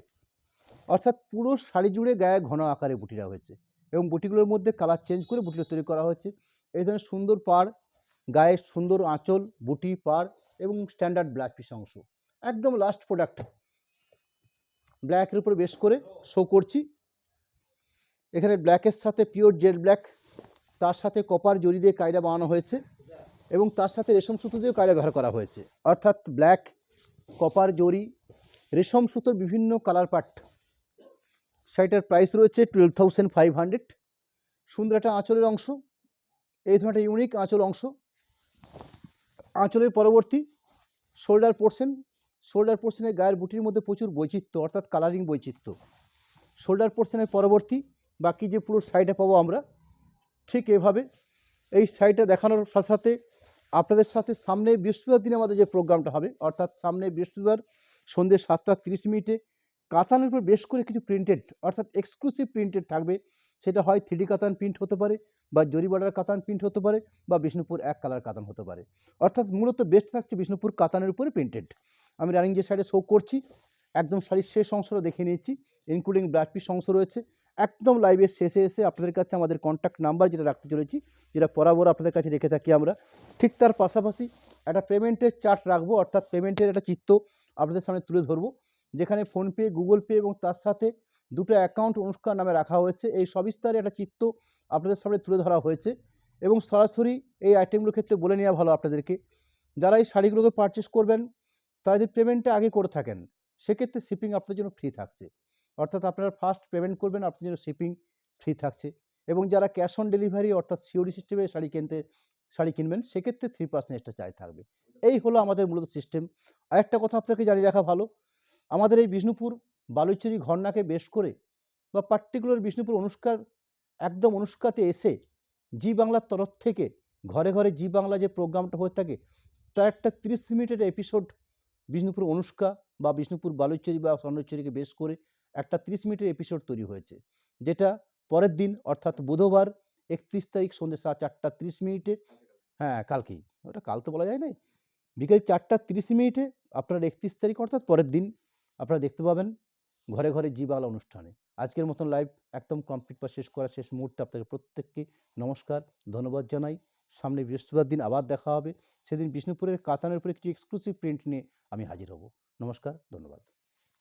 অর্থাৎ পুরো শাড়ি জুড়ে গায়ে ঘন আকারে বুটিরা হয়েছে এবং বুটিগুলোর মধ্যে কালার চেঞ্জ করে বুটিটা তৈরি করা হচ্ছে। এই ধরনের সুন্দর পাড়, গায়ে সুন্দর আঁচল, বুটি, পাড় এবং স্ট্যান্ডার্ড ব্ল্যাক পিস অংশ। একদম লাস্ট প্রোডাক্ট ব্ল্যাকের উপরে বেশ করে শো করছি। এখানে ব্ল্যাকের সাথে পিওর জেড ব্ল্যাক, তার সাথে কপার জরি দিয়ে কায়দা বানানো হয়েছে এবং তার সাথে রেশম সুতো দিয়েও কায়দা ব্যবহার করা হয়েছে। অর্থাৎ ব্ল্যাক, কপার জরি, রেশম সুতোর বিভিন্ন কালার পাট। শাড়িটার প্রাইস রয়েছে 12,500। সুন্দর একটা আঁচলের অংশ, এই ধরনের একটা ইউনিক আঁচল অংশ। আঁচলের পরবর্তী শোল্ডার পোর্শন, শোল্ডার পোর্শনের গায়ের বুটির মধ্যে প্রচুর বৈচিত্র্য, অর্থাৎ কালারিং বৈচিত্র্য। শোল্ডার পোর্শনের পরবর্তী বাকি যে পুরো শাড়িটা পাবো আমরা ঠিক এভাবে। এই শাড়িটা দেখানোর সাথে সাথে আপনাদের সাথে সামনে বৃহস্পতিবার দিনে আমাদের যে প্রোগ্রামটা হবে, অর্থাৎ সামনে বৃহস্পতিবার সন্ধ্যে 7:30 কাতানের উপর বেশ করে কিছু প্রিন্টেড, অর্থাৎ এক্সক্লুসিভ প্রিন্টেড থাকবে। সেটা হয় 3D কাতান প্রিন্ট হতে পারে, বা জরি বর্ডার কাতান প্রিন্ট হতে পারে, বা বিষ্ণুপুর এক কালার কাতান হতে পারে। অর্থাৎ মূলত বেস্ট থাকছে বিষ্ণুপুর কাতানের উপরে প্রিন্টেড। আমি রানিং যে শাড়ি শো করছি একদম শাড়ির শেষ অংশটা দেখে নিয়েছি, ইনক্লুডিং ব্ল্যাক পিস অংশ রয়েছে। একদম লাইভের শেষে এসে আপনাদের কাছে আমাদের কন্ট্যাক্ট নাম্বার যেটা রাখতে চলেছি, যেটা বরাবর আপনাদের কাছে রেখে থাকি আমরা, ঠিক তার পাশাপাশি একটা পেমেন্টের চার্ট রাখবো, অর্থাৎ পেমেন্টের একটা চিত্র আপনাদের সামনে তুলে ধরবো, যেখানে ফোনপে, গুগল পে এবং তার সাথে দুটো অ্যাকাউন্ট অনুষ্কা নামে রাখা হয়েছে। এই সবিস্তারে একটা চিত্র আপনাদের সামনে তুলে ধরা হয়েছে এবং সরাসরি এই আইটেমগুলোর ক্ষেত্রে বলে নেওয়া ভালো আপনাদেরকে, যারা এই শাড়িগুলোকে পারচেস করবেন তারা যদি পেমেন্টটা আগে করে থাকেন সেক্ষেত্রে শিপিং আপনাদের জন্য ফ্রি থাকছে, অর্থাৎ আপনারা ফার্স্ট পেমেন্ট করবেন, আপনাদের জন্য শিপিং ফ্রি থাকছে। এবং যারা ক্যাশ অন ডেলিভারি অর্থাৎ সিওডি সিস্টেমে শাড়ি কিনবেন সেক্ষেত্রে 3% এক্সট্রা চার্জ থাকবে। এই হলো আমাদের মূলত সিস্টেম। আরেকটা কথা আপনাকে জানিয়ে রাখা ভালো, আমাদের এই বিষ্ণুপুর বালুচরী ঘরনাকে বেশ করে বা পার্টিকুলার বিষ্ণুপুর অনুষ্কার একদম অনুষ্কাতে এসে জি বাংলার তরফ থেকে ঘরে ঘরে জি বাংলা যে প্রোগ্রামটা হয়ে থাকে তার একটা 30 মিনিটের এপিসোড বিষ্ণুপুর অনুষ্কা বা বিষ্ণুপুর বালুচরী বা স্বর্ণচরীকে বেশ করে একটা 30 মিনিটের এপিসোড তৈরি হয়েছে, যেটা পরের দিন অর্থাৎ বুধবার 31 তারিখ সন্ধ্যে 4:30 হ্যাঁ কালকেই, ওটা কাল তো বলা যায় না, বিকেল 4:30 আপনার 31 তারিখ অর্থাৎ পরের দিন আপনারা দেখতে পাবেন ঘরে ঘরে জি বাংলা অনুষ্ঠানে। আজকের মতন লাইভ একদম কমপ্লিট বা শেষ করার শেষ মুহূর্তে আপনাদের প্রত্যেককে নমস্কার, ধন্যবাদ জানাই। সামনে বৃহস্পতিবার দিন আবার দেখা হবে, সেদিন বিষ্ণুপুরের কাতানের উপরে কিছু এক্সক্লুসিভ প্রিন্ট নিয়ে আমি হাজির হব। নমস্কার, ধন্যবাদ।